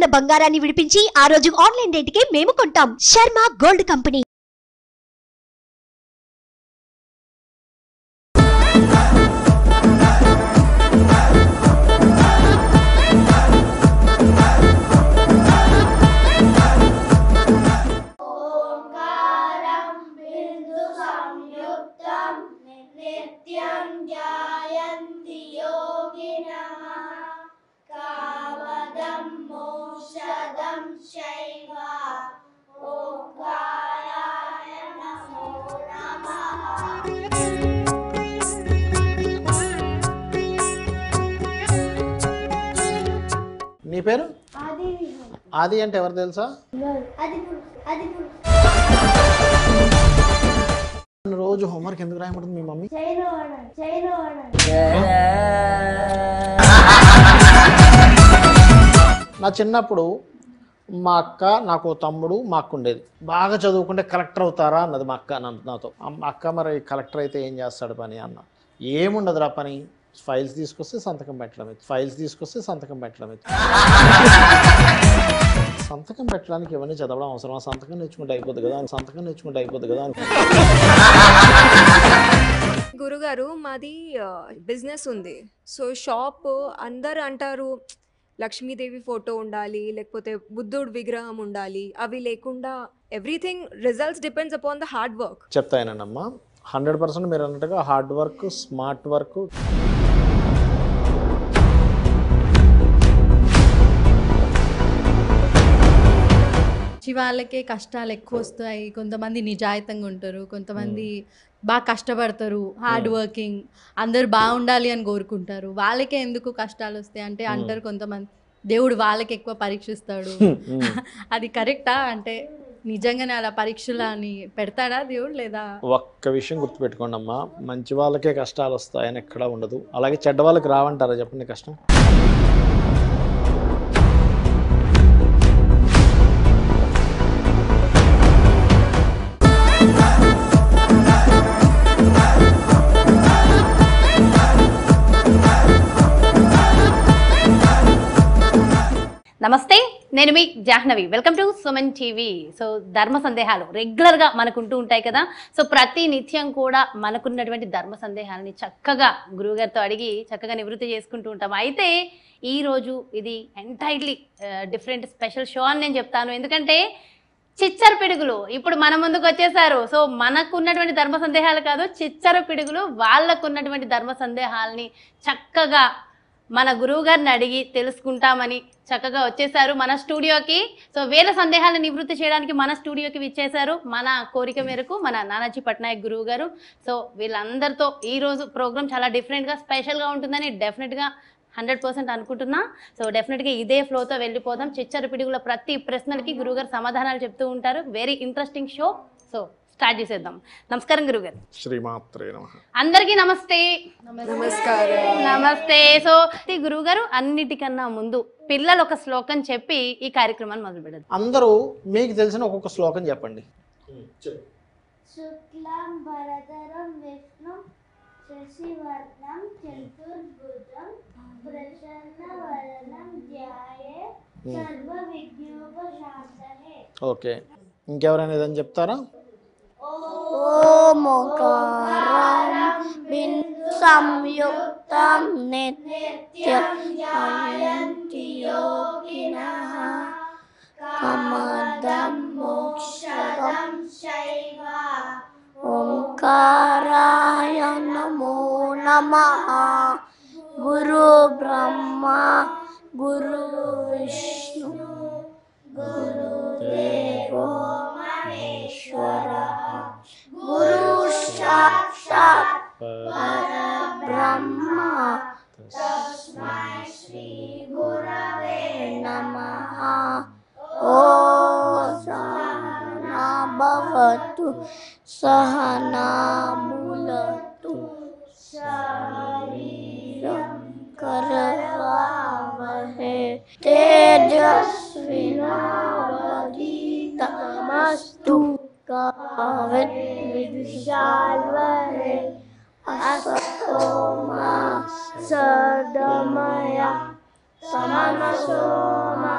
గ్రాముల బంగారాన్ని విడిపించి ఆ రోజు ఆన్లైన్ రేటుకే మేము కొంటాం. Sharma gold company. నీ పేరు ఆది అంటే ఎవరు తెలుసా? రోజు హోంవర్క్ ఎందుకు రాయమంటుంది మీ మమ్మీ? నా చిన్నప్పుడు మా అక్క నాకు తమ్ముడు మా అక్క ఉండేది. బాగా చదువుకుంటే కలెక్టర్ అవుతారా అన్నది మా అక్క నాతో. అక్క మరి కలెక్టర్ అయితే ఏం చేస్తాడు పని అన్న. ఏముండదురా పని, ఫైల్స్ తీసుకొస్తే సంతకం పెట్టడమే, సంతకం పెట్టడానికి ఇవన్నీ చదవడం అవసరం, సంతకం నేర్చుకుంటే అయిపోద్ది కదా గురుగారు మాది బిజినెస్ ఉంది. సో షాప్ అందరు అంటారు లక్ష్మీదేవి ఫోటో ఉండాలి, లేకపోతే బుద్ధుడు విగ్రహం ఉండాలి. అవి లేకుండా everything results depends upon the hard work. చెప్తాయనమ్మా 100% మీరు అన్నట్టుగా హార్డ్ వర్క్, స్మార్ట్ వర్క్. వాళ్ళకే కష్టాలు ఎక్కువ వస్తాయి. కొంతమంది నిజాయితీగా ఉంటారు, కొంతమంది బాగా కష్టపడతారు, హార్డ్ వర్కింగ్, అందరు బాగుండాలి అని కోరుకుంటారు. వాళ్ళకే ఎందుకు కష్టాలు వస్తాయి అంటే అంటారు కొంతమంది దేవుడు వాళ్ళకి ఎక్కువ పరీక్షిస్తాడు. అది కరెక్టా? అంటే నిజంగానే అలా పరీక్షలు అని పెడతాడా దేవుడు లేదా? ఒక్క విషయం గుర్తుపెట్టుకోండి అమ్మా, మంచి వాళ్ళకే కష్టాలు వస్తాయని ఎక్కడా ఉండదు. అలాగే చెడ్డ వాళ్ళకి రావంటారా చెప్పండి కష్టం? నమస్తే, నేను మీ Jahnavi. Welcome to Suman TV. So ధర్మ సందేహాలు రెగ్యులర్గా మనకుంటూ ఉంటాయి కదా. సో ప్రతి నిత్యం కూడా మనకున్నటువంటి ధర్మ సందేహాలని చక్కగా గురువుగారితో అడిగి చక్కగా నివృత్తి చేసుకుంటూ ఉంటాం. అయితే ఈరోజు ఇది ఎంటైర్లీ డిఫరెంట్ స్పెషల్ షో అని నేను చెప్తాను. ఎందుకంటే చిచ్చర పిడుగులు ఇప్పుడు మన ముందుకు వచ్చేసారు. సో మనకున్నటువంటి ధర్మ సందేహాలు కాదు, చిచ్చర పిడుగులు వాళ్ళకున్నటువంటి ధర్మ సందేహాలని చక్కగా మన గురువు గారిని అడిగి తెలుసుకుంటామని చక్కగా వచ్చేసారు మన స్టూడియోకి. సో వేల సందేహాలను నివృత్తి చేయడానికి మన స్టూడియోకి విచ్చేశారు. మన కోరిక మేరకు మన నానాజీ పట్నాయక్ గురువు గారు. సో వీళ్ళందరితో ఈరోజు ప్రోగ్రామ్ చాలా డిఫరెంట్గా స్పెషల్గా ఉంటుందని డెఫినెట్గా 100% అనుకుంటున్నా. సో డెఫినెట్గా ఇదే ఫ్లోతో వెళ్ళిపోదాం. చిచ్చర పిడుగుల ప్రతి ప్రశ్నలకి గురువుగారు సమాధానాలు చెప్తూ ఉంటారు. Very interesting show. So start చేసేద్దాం. నమస్కారం గురుగారు. శ్రీమాత్రే నమః. అందరికీ నమస్తే. నమస్కారం. నమస్తే. సో గురువు గారు, అన్నిటికన్నా ముందు పిల్లలు ఒక శ్లోకం చెప్పి ఈ కార్యక్రమాన్ని మొదలు పెడదాం. అందరూ మీకు తెలిసిన ఒక్కొక్క శ్లోకం చెప్పండి. శుక్లం భరధరం విష్ణుం శశివర్ణం చతుర్భుజం ప్రసన్నవదనం ధ్యాయే సర్వ విఘ్నోపశాంతయే. ఓకే, ఇంకెవరైనా ఏదని చెప్తారా? ఓంకారం బిందు సంయుక్తం నిత్యం ధ్యాయంతి యోగినః కమదం మోక్షదం శైవ. ఓంకారాయ నమో నమః. గురు బ్రహ్మ గురు విష్ణు గురుదేవో మహేశ్వరః గురు సాక్షాత్ పరబ్రహ్మ తస్మై శ్రీ గురవే నమః. ఓం సహనా భవతు సహనా భునక్తు శరీరం కరవావహై తేజస్వినావధీతమస్తు విద్విషాల్వహై అసతో మా సదమయ సమనసో మా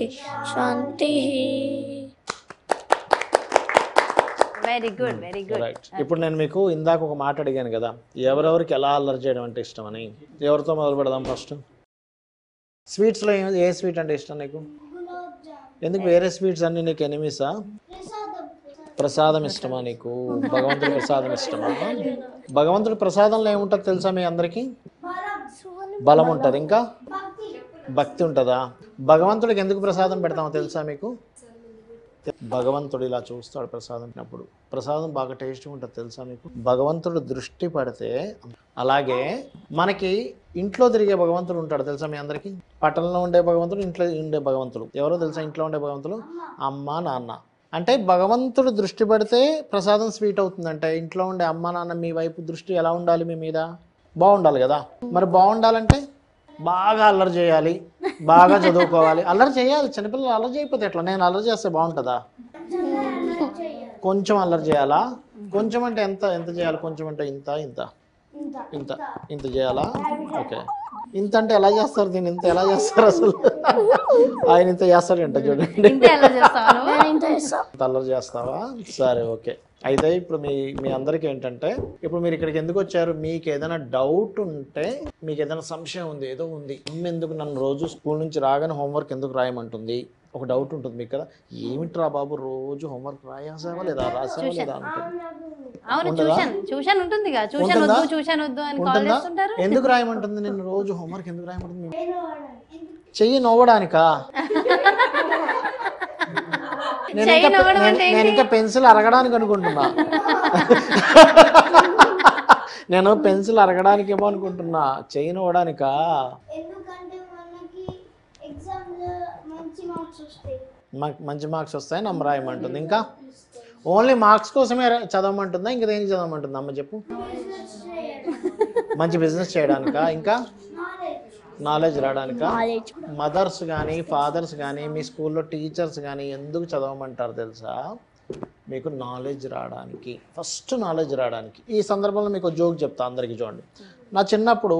శాంతి శాంతి. Very good very good. Right. ఇప్పుడు నేను మీకు ఇందాక ఒక మాట అడిగాను కదా, ఎవరెవరికి ఎలా అల్లరి చేయడం అంటే ఇష్టం అని. ఎవరితో మొదలు పెడదాం ఫస్ట్? స్వీట్స్లో ఏ స్వీట్ అంటే ఇష్టం నీకు? ఎందుకు వేరే స్వీట్స్ అన్ని నీకు ఎనిమిసా? ప్రసాదం ఇష్టమా నీకు? భగవంతుడి ప్రసాదం ఇష్టమా? భగవంతుడి ప్రసాదంలో ఏముంటుంది తెలుసా మీ అందరికీ? బలం ఉంటుంది, ఇంకా భక్తి ఉంటుందా? భగవంతుడికి ఎందుకు ప్రసాదం పెడతామో తెలుసా మీకు? భగవంతుడు ఇలా చూస్తాడు ప్రసాదం తిన్నప్పుడు. ప్రసాదం బాగా టేస్ట్గా ఉంటుంది తెలుసా మీకు? భగవంతుడు దృష్టి పడితే. అలాగే మనకి ఇంట్లో తిరిగే భగవంతుడు ఉంటాడు తెలుసా మీ అందరికీ? పట్టణంలో ఉండే భగవంతుడు, ఇంట్లో ఉండే భగవంతుడు ఎవరో తెలుసా? ఇంట్లో ఉండే భగవంతుడు అమ్మ నాన్న. అంటే భగవంతుడు దృష్టి పడితే ప్రసాదం స్వీట్ అవుతుందంటే ఇంట్లో ఉండే అమ్మ నాన్న మీ వైపు దృష్టి ఎలా ఉండాలి? మీ మీద బాగుండాలి కదా. మరి బాగుండాలంటే బాగా అల్లరి చేయాలి, బాగా చదువుకోవాలి. అల్లరి చేయాలి. చిన్నపిల్లలు అల్లరి చేయకపోతే ఎట్లా? నేను అల్లరి చేస్తే బాగుంటుందా? కొంచెం అల్లరి చేయాలా? కొంచెం అంటే ఎంత ఎంత చేయాలి? కొంచెం అంటే ఇంత ఇంత ఇంత ఇంత చేయాలా? ఓకే. ఇంత అంటే ఎలా చేస్తారు దీన్ని? ఇంత ఎలా చేస్తారు అసలు? ఆయన ఇంత చేస్తాడంట చూడండి. ఇంతే ఎలా చేస్తాను. ఇంత అల్లరి చేస్తావా? సరే ఓకే. అయితే ఇప్పుడు మీ అందరికీ ఏంటంటే, ఇప్పుడు మీరు ఇక్కడికి ఎందుకు వచ్చారు? మీకు ఏదైనా డౌట్ ఉంటే, మీకు ఏదైనా సంశయం ఉంది, ఏదో ఉంది, ఎందుకు నన్ను రోజు స్కూల్ నుంచి రాగానే హోంవర్క్ ఎందుకు రాయమంటుంది, ఒక డౌట్ ఉంటుంది మీకు కదా. ఏమిట్రా బాబు రోజు హోంవర్క్ రాసావా లేదా రాసావా లేదా ఉంటుంది. అవును, ట్యూషన్ ఉంటుంది కదా. ట్యూషన్ వద్దు అని కాల్ చేస్తుంటారు. ఎందుకు రాయమంటుంది నిన్ను రోజు హోంవర్క్? ఎందుకు రాయమంటుంది? చెయ్యి నవ్వడానికా? నేను ఇంకా పెన్సిల్ అరగడానికి అనుకుంటున్నా. నేను పెన్సిల్ అరగడానికి ఏమో అనుకుంటున్నా. చెయ్యి నవ్వడానికా? మంచి మార్క్స్ వస్తాయి నమ్మ రాయమంటుంది. ఇంకా ఓన్లీ మార్క్స్ కోసమే చదవమంటుందా? ఇంకా దేనికి చదవమంటుందా అమ్మ చెప్పు? మంచి బిజినెస్ చేయడానికా? ఇంకా నాలెడ్జ్ రావడానికా? మదర్స్ కానీ ఫాదర్స్ కానీ మీ స్కూల్లో టీచర్స్ కానీ ఎందుకు చదవమంటారు తెలుసా? మీకు నాలెడ్జ్ రావడానికి. ఫస్ట్ నాలెడ్జ్ రావడానికి. ఈ సందర్భంలో మీకు జోక్ చెప్తా అందరికీ చూడండి. నా చిన్నప్పుడు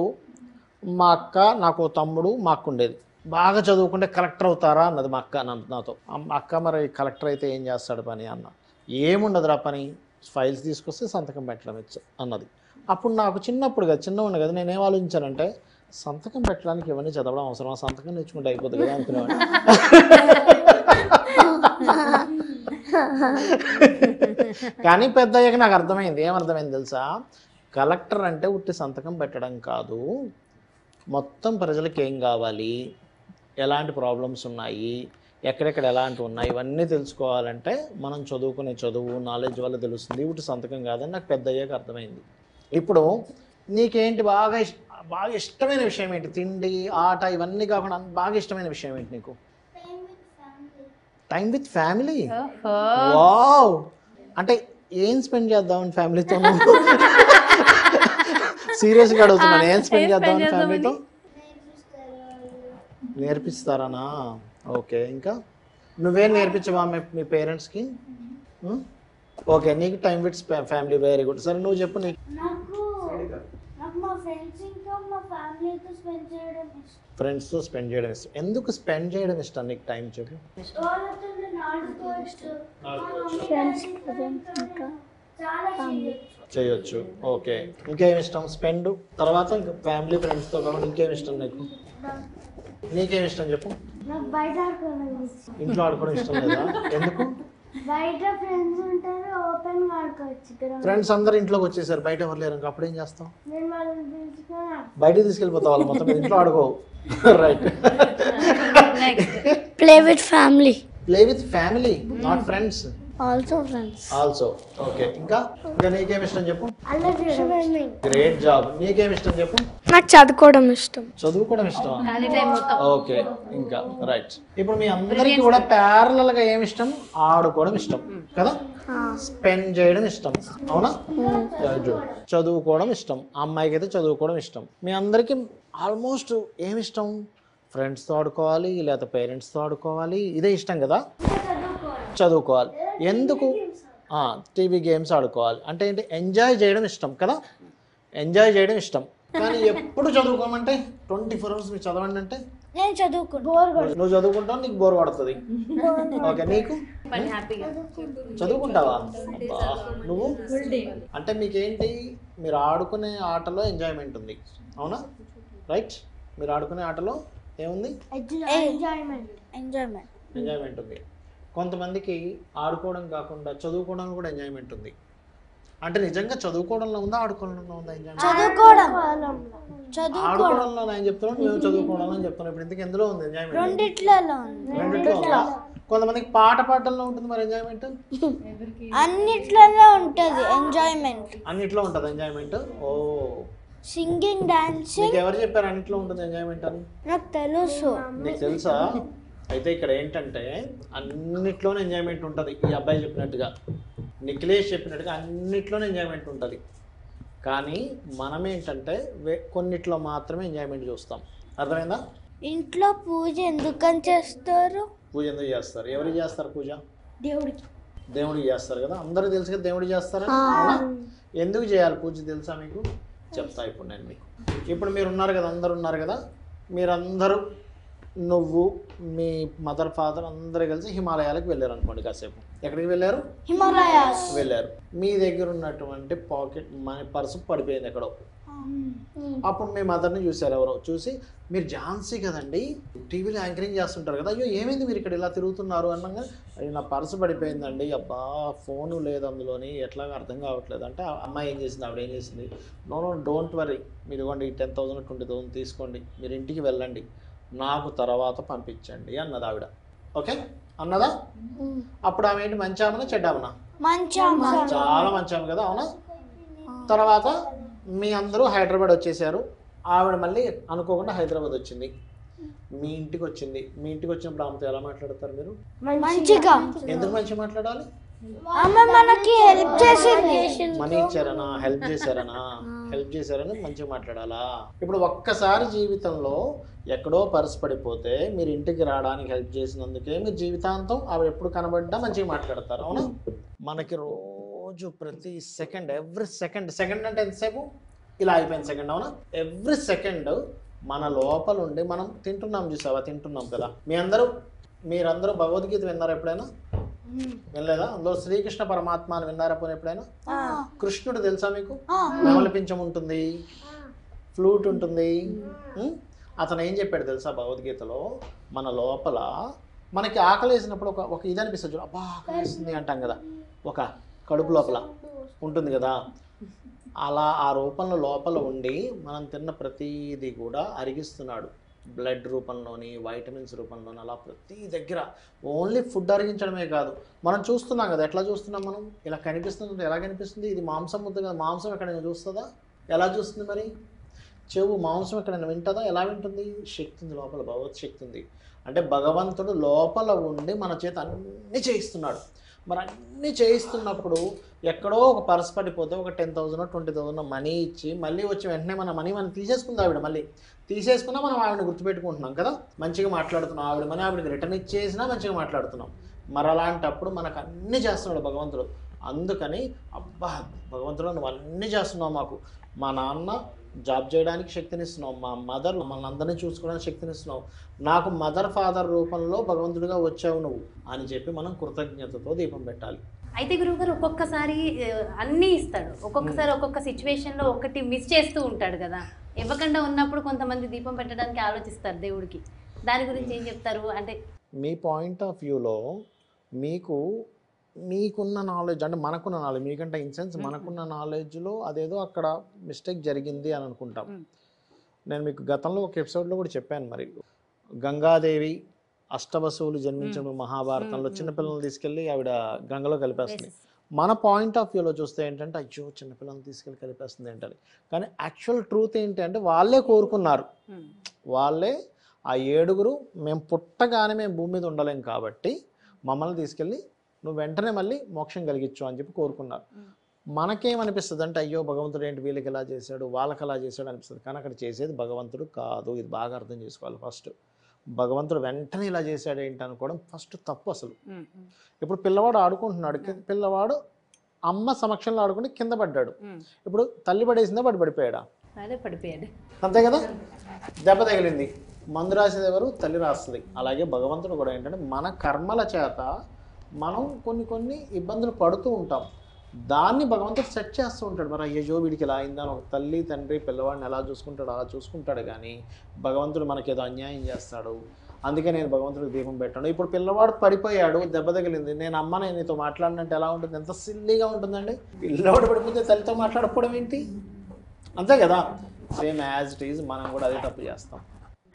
మా అక్క, నాకు తమ్ముడు, మా అక్క ఉండేది. బాగా చదువుకుంటే కలెక్టర్ అవుతారా అన్నది మా అక్క నాతో. అక్క మరి కలెక్టర్ అయితే ఏం చేస్తాడు పని అన్న. ఏముండదురా పని, ఫైల్స్ తీసుకొస్తే సంతకం పెట్టడం అన్నది. అప్పుడు నాకు చిన్నప్పుడు కదా, చిన్నవాడిని కదా, నేనేం ఆలోచించానంటే సంతకం పెట్టడానికి ఇవన్నీ చదవడం అవసరం, సంతకం నేర్చుకుంటే అయిపోతుంది కదా అనుకునేవాడిని. కానీ పెద్ద అయ్యాక నాకు అర్థమైంది. ఏమర్థమైంది తెలుసా? కలెక్టర్ అంటే ఉట్టి సంతకం పెట్టడం కాదు, మొత్తం ప్రజలకు ఏం కావాలి, ఎలాంటి ప్రాబ్లమ్స్ ఉన్నాయి, ఎక్కడెక్కడ ఎలాంటివి ఉన్నాయి, ఇవన్నీ తెలుసుకోవాలంటే మనం చదువుకునే చదువు నాలెడ్జ్ వల్ల తెలుస్తుంది. ఉట్టి సంతకం కాదని నాకు పెద్ద అయ్యాక అర్థమైంది. ఇప్పుడు నీకేంటి బాగా ఇష్టమైన విషయం ఏంటి? తిండి, ఆట ఇవన్నీ కాకుండా బాగా ఇష్టమైన విషయం ఏంటి నీకు? Time with family. వావ్. అంటే ఏం స్పెండ్ చేద్దామని ఫ్యామిలీతో? సీరియస్గా అడుగుతున్నాను. ఏం స్పెండ్ చేద్దామని ఫ్యామిలీతో? నేర్పిస్తారనా? ఓకే. ఇంకా నువ్వేం నేర్పించవా మీ పేరెంట్స్కి? ఓకే, నీకు time with family very good. సరే నువ్వు చెప్పు. నీకు ఫ్రెండ్స్తో స్పెండ్ చేయడం ఇష్టం. ఎందుకు స్పెండ్ చేయడం ఇష్టం నీకు? టైం చెప్పు. చేయొచ్చు. ఓకే. ఇంకేం ఇష్టం? స్పెండ్ తర్వాత ఇంకా ఫ్యామిలీ ఫ్రెండ్స్తో కాకుండా ఇంకేం ఇష్టం నీకు? నీకేం ఇష్టం చెప్పు. ఇంట్లో ఆడుకోవడం ఇష్టం లేదా? ఎందుకు? ఫ్రెండ్స్ అందరు ఇంట్లోకి వచ్చేసారు, బయట ఎవరు లేరు, ఇంకా అప్పుడు ఏం చేస్తావు? బయటకు తీసుకెళ్ళిపోతావు వాళ్ళు మొత్తం. ఇంట్లో ఆడుకోవు. Right. Play with family. Play with family, not friends. Also. Okay. ఇంకా నీకేమి ఇష్టం చెప్పు. Great job. నీకేమి ఇష్టం చెప్పు. నాకు చదువుకోవడం ఇష్టం. చదువుకోవడం ఇష్టం. ఓకే. ఇంకా రైట్. ఇప్పుడు మీ అందరికీ కూడా ప్యారలల్ గా ఏమి ఇష్టం? ఆడుకోవడం ఇష్టం కదా, స్పెండ్ చేయడం ఇష్టం, అవునా? చదువుకోవడం ఇష్టం. అమ్మాయికి అయితే చదువుకోవడం ఇష్టం. మీ అందరికీ ఆల్మోస్ట్ ఏమి ఇష్టం? ఫ్రెండ్స్తో ఆడుకోవాలి, లేకపోతే పేరెంట్స్తో ఆడుకోవాలి, ఇదే ఇష్టం కదా. చదువుకోవాలి. ఎందుకు? టీవీ గేమ్స్ ఆడుకోవాలి. అంటే ఏంటి? ఎంజాయ్ చేయడం ఇష్టం కదా, ఎంజాయ్ చేయడం ఇష్టం. కానీ ఎప్పుడు చదువుకోమంటే 24 hours మీరు చదవండి అంటే నేను చదువుకుంటా. నువ్వు చదువుకుంటావు, నీకు బోర్ పడుతుంది. ఓకే, నీకు హ్యాపీగా చదువుకుంటావా? అబ్బా, నువ్వు అంటే మీకేంటి, మీరు ఆడుకునే ఆటలో ఎంజాయ్మెంట్ ఉంది, అవునా? రైట్, మీరు ఆడుకునే ఆటలో ఏముంది? ఎంజాయ్మెంట్ ఉంది. కొంతమందికి ఆడుకోవడం కాకుండా చదువుకోవడంలో కూడా ఎంజాయ్మెంట్ ఉంది. అంటే నిజంగా చదువుకోవడంలో ఉందా, ఆడుకోవడంలో ఉందా ఎంజాయ్మెంట్? ఆడుకోవడంలో నేను చెప్తున్నాను, మేము చదువుకోవడంలో చెప్తున్నాను. ఇప్పుడు ఇంతకు ఎందులో ఉంది ఎంజాయ్మెంట్? రెండిట్లో ఉందా? కొంతమందికి పాట పాడడంలో ఉంటుంది మరి ఎంజాయ్మెంట్. అన్నిట్లో ఉంటది ఎంజాయ్మెంట్. అన్నిట్లో ఉంటుంది ఎంజాయ్మెంట్. ఓ, సింగింగ్, డాన్సింగ్. నీకు ఎవరు చెప్పారు అన్నిట్లో ఉంటుంది ఎంజాయ్మెంట్ అని? నాకు తెలుసు. నీకు తెలుసా? అయితే ఇక్కడ ఏంటంటే అన్నిట్లోనే ఎంజాయ్మెంట్ ఉంటుంది. ఈ అబ్బాయి చెప్పినట్టుగా, నిఖిలేష్ చెప్పినట్టుగా అన్నిట్లోనే ఎంజాయ్మెంట్ ఉంటుంది. కానీ మనం ఏంటంటే కొన్నిట్లో మాత్రమే ఎంజాయ్మెంట్ చూస్తాం. అర్థమైందా? ఇంట్లో పూజ ఎందుకని చేస్తారు? పూజ ఎందుకు చేస్తారు? ఎవరికి చేస్తారు పూజ? దేవుడికి. దేవుడికి చేస్తారు కదా, అందరూ తెలుసు కదా దేవుడికి చేస్తారా? ఎందుకు చేయాలి పూజ తెలుసా మీకు? చెప్తా ఇప్పుడు నేను మీకు. ఇప్పుడు మీరు ఉన్నారు కదా, అందరు ఉన్నారు కదా, మీరందరూ, నువ్వు, మీ మదర్, ఫాదర్ అందరూ కలిసి హిమాలయాలకు వెళ్ళారు అనుకోండి. కాసేపు ఎక్కడికి వెళ్ళారు? హిమాలయాస్ వెళ్ళారు. మీ దగ్గర ఉన్నటువంటి పాకెట్ మనీ పర్సు పడిపోయింది ఎక్కడో. అప్పుడు మీ మదర్ని చూశారు ఎవరో. చూసి, మీరు ఝాన్సీ కదండి, టీవీలో యాంకరింగ్ చేస్తుంటారు కదా, అయ్యో ఏమైంది మీరు ఇక్కడ ఇలా తిరుగుతున్నారు అనగా, అయ్యో నా పర్సు పడిపోయిందండి, అబ్బా ఫోను లేదు అందులోని, ఎట్లాగో అర్థం కావట్లేదు అంటే, అమ్మాయి ఏం చేసింది, ఆవిడ ఏం చేసింది, నో డోంట్ వరీ, మీరు ఇవ్వండి 10,000 20,000 తీసుకోండి, మీరు ఇంటికి వెళ్ళండి, నాకు తర్వాత పంపించండి అన్నది ఆవిడ. ఓకే అన్నదా? అప్పుడు ఆమె ఏంటి, మంచి ఆమెనా చెడ్డ ఆమెనా? చాలా మంచి ఆమె కదా, అవునా? తర్వాత మీ అందరూ హైదరాబాద్ వచ్చేసారు. ఆవిడ మళ్ళీ అనుకోకుండా హైదరాబాద్ వచ్చింది, మీ ఇంటికి వచ్చింది. మీ ఇంటికి వచ్చినప్పుడు ఆమెతో ఎలా మాట్లాడతారు మీరు? మంచిగా. ఎందుకు మంచిగా మాట్లాడాలి? మనకి హెల్ప్ చేసింది. మనీ ఇచ్చారనా, హెల్ప్ చేశారనా? హెల్ప్ చేశారని మంచిగా మాట్లాడాలా? ఇప్పుడు ఒక్కసారి జీవితంలో ఎక్కడో పర్సు పడిపోతే మీరు ఇంటికి రావడానికి హెల్ప్ చేసినందుకే మీరు జీవితాంతం ఆవిడ ఎప్పుడు కనబడ్డా మంచిగా మాట్లాడతారు, అవునా? మనకి రోజు ప్రతి సెకండ్, ఎవ్రీ సెకండ్ అంటే ఎంతసేపు ఇలా అయిపోయింది సెకండ్, అవునా? ఎవ్రీ సెకండ్ మన లోపల ఉండి మనం తింటున్నాం, చూసావా? తింటున్నాం కదా. మీరందరూ భగవద్గీత విన్నారా ఎప్పుడైనా? వినలేదా? అందులో శ్రీకృష్ణ పరమాత్మ అని విన్నారా పోనీ ఎప్పుడైనా? కృష్ణుడు తెలుసా మీకు? నెమలిపించం ఉంటుంది, ఫ్లూట్ ఉంటుంది. అతను ఏం చెప్పాడు తెలుసా భగవద్గీతలో? మన లోపల మనకి ఆకలి వేసినప్పుడు ఒక ఇది అనిపిస్తుంది, అబ్బా ఆకలి వేస్తుంది అంటాం కదా, ఒక కడుపు లోపల ఉంటుంది కదా, అలా ఆ రూపంలో లోపల ఉండి మనం తిన్న ప్రతిదీ కూడా అరిగిస్తున్నాడు. బ్లడ్ రూపంలోని, వైటమిన్స్ రూపంలోని, అలా ప్రతి దగ్గర ఓన్లీ ఫుడ్ అరిగించడమే కాదు, మనం చూస్తున్నాం కదా, ఎట్లా చూస్తున్నాం మనం? ఇలా కనిపిస్తుంది. ఎలా కనిపిస్తుంది? ఇది మాంసం ముద్ద కదా, మాంసం ఎక్కడైనా చూస్తుందా? ఎలా చూస్తుంది మరి? చెవు మాంసం ఎక్కడైనా వింటుందా? ఎలా వింటుంది? శక్తి ఉంది లోపల, భగవత్ శక్తి ఉంది. అంటే భగవంతుడు లోపల ఉండి మన చేత అన్నీ చేయిస్తున్నాడు. మరి అన్నీ చేయిస్తున్నప్పుడు ఎక్కడో ఒక పర్స్ పడిపోతే ఒక 10,000 20,000 మనీ ఇచ్చి మళ్ళీ వచ్చి వెంటనే మన మనీ మనం తీసేసుకుంది ఆవిడ. మళ్ళీ తీసేసుకున్నా మనం ఆవిడని గుర్తుపెట్టుకుంటున్నాం కదా, మంచిగా మాట్లాడుతున్నాం. ఆవిడ మనీ ఆవిడకి రిటర్న్ ఇచ్చేసినా మంచిగా మాట్లాడుతున్నాం. మరి అలాంటప్పుడు మనకు అన్నీ చేస్తున్నాడు భగవంతుడు. అందుకని అబ్బా భగవంతుడు నువ్వు అన్నీ చేస్తున్నావు, మాకు మా నాన్న జాబ్ చేయడానికి శక్తినిస్తున్నావు, మా మదర్ మమ్మల్ని అందరినీ చూసుకోవడానికి శక్తినిస్తున్నావు, నాకు మదర్ ఫాదర్ రూపంలో భగవంతుడిగా వచ్చావు నువ్వు అని చెప్పి మనం కృతజ్ఞతతో దీపం పెట్టాలి. అయితే గురువుగారు ఒక్కొక్కసారి అన్నీ ఇస్తాడు, ఒక్కొక్కసారి ఒక్కొక్క సిచ్యువేషన్లో ఒకటి మిస్ చేస్తూ ఉంటాడు కదా, ఇవ్వకుండా ఉన్నప్పుడు కొంతమంది దీపం పెట్టడానికి ఆలోచిస్తారు దేవుడికి. దాని గురించి ఏం చెప్తారు? అంటే మీ పాయింట్ ఆఫ్ వ్యూలో మీకున్న నాలెడ్జ్, అంటే మనకున్న నాలెడ్జ్, మీకంటే ఇన్ సెన్స్ మనకున్న నాలెడ్జ్లో అదేదో అక్కడ మిస్టేక్ జరిగింది అని అనుకుంటాం. నేను మీకు గతంలో ఒక ఎపిసోడ్లో కూడా చెప్పాను, మరి గంగాదేవి అష్టవసువులు జన్మించిన మహాభారతంలో చిన్నపిల్లల్ని తీసుకెళ్ళి ఆవిడ గంగలో కలిపేస్తుంది. మన పాయింట్ ఆఫ్ వ్యూలో చూస్తే ఏంటంటే అయ్యో చిన్నపిల్లల్ని తీసుకెళ్ళి కలిపేస్తుంది ఏంటని. కానీ యాక్చువల్ ట్రూత్ ఏంటి అంటే వాళ్ళే కోరుకున్నారు, వాళ్ళే ఆ 7 మేము పుట్టగానే మేము భూమి మీద ఉండలేం కాబట్టి మమ్మల్ని తీసుకెళ్ళి నువ్వు వెంటనే మళ్ళీ మోక్షం కలిగించు అని చెప్పి కోరుకున్నారు. మనకేమనిపిస్తుంది అంటే అయ్యో భగవంతుడు ఏంటి వీళ్ళకి ఎలా చేశాడు వాళ్ళకి ఎలా చేశాడు అనిపిస్తుంది. కానీ అక్కడ చేసేది భగవంతుడు కాదు, ఇది బాగా అర్థం చేసుకోవాలి. ఫస్ట్ భగవంతుడు వెంటనే ఇలా చేశాడు ఏంటి అనుకోవడం ఫస్ట్ తప్పు అసలు. ఇప్పుడు పిల్లవాడు ఆడుకుంటున్నాడు, పిల్లవాడు అమ్మ సమక్షంలో ఆడుకుంటే కింద పడ్డాడు. ఇప్పుడు తల్లి పడేసిందా వాడు పడిపోయాడా? అదే పడిపోయాడు, అంతే కదా. దెబ్బ తగిలింది, మందు రాసేది ఎవరు? తల్లి రాస్తుంది. అలాగే భగవంతుడు కూడా ఏంటంటే మన కర్మల చేత మనం కొన్ని ఇబ్బందులు పడుతూ ఉంటాం. దాన్ని భగవంతుడు సెట్ చేస్తూ ఉంటాడు. మరి అయ్యో వీడికి ఇలా అయిందని ఒక తల్లి తండ్రి పిల్లవాడిని ఎలా చూసుకుంటాడు అలా చూసుకుంటాడు. కానీ భగవంతుడు మనకేదో అన్యాయం చేస్తాడు. అందుకే నేను భగవంతుడికి దీపం పెట్టాను. ఇప్పుడు పిల్లవాడు పడిపోయాడు, దెబ్బ తగిలింది, నేను అమ్మ నేను నీతో మాట్లాడినట్టు ఎలా ఉంటుంది? ఎంత సిల్లీగా ఉంటుందండి. పిల్లవాడు పడిపోతే తల్లితో మాట్లాడకపోవడం ఏంటి? అంతే కదా. సేమ్ యాజ్ ఇట్ ఈజ్ మనం కూడా అదే తప్పు చేస్తాం.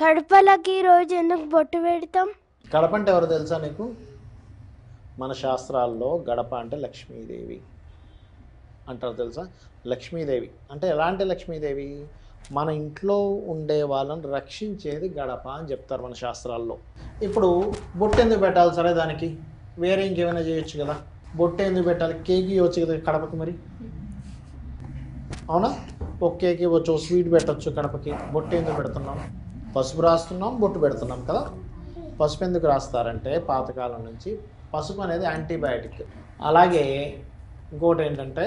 కడపలకి రోజు ఎందుకు బొట్టు పెడతాం? గడప అంటే ఎవరు తెలుసా నీకు? మన శాస్త్రాల్లో గడప అంటే లక్ష్మీదేవి అంటారు తెలుసా. లక్ష్మీదేవి అంటే ఎలాంటి లక్ష్మీదేవి? మన ఇంట్లో ఉండే వాళ్ళని రక్షించేది గడప అని చెప్తారు మన శాస్త్రాల్లో. ఇప్పుడు బొట్టు ఎందుకు పెట్టాలి? సరే దానికి వేరే ఇంకేమైనా చేయొచ్చు కదా. బొట్టు ఎందుకు పెట్టాలి? కేక్ ఇవ్వచ్చు కదా కడపకి. మరి అవునా? ఒక కేక్ ఇవ్వచ్చు, స్వీట్ పెట్టచ్చు కడపకి. బొట్టు ఎందుకు పెడుతున్నాం? పసుపు రాస్తున్నాం, బొట్టు పెడుతున్నాం కదా. పసుపు ఎందుకు రాస్తారంటే పాతకాలం నుంచి పసుపు అనేది యాంటీబయాటిక్. అలాగే ఇంకోటి ఏంటంటే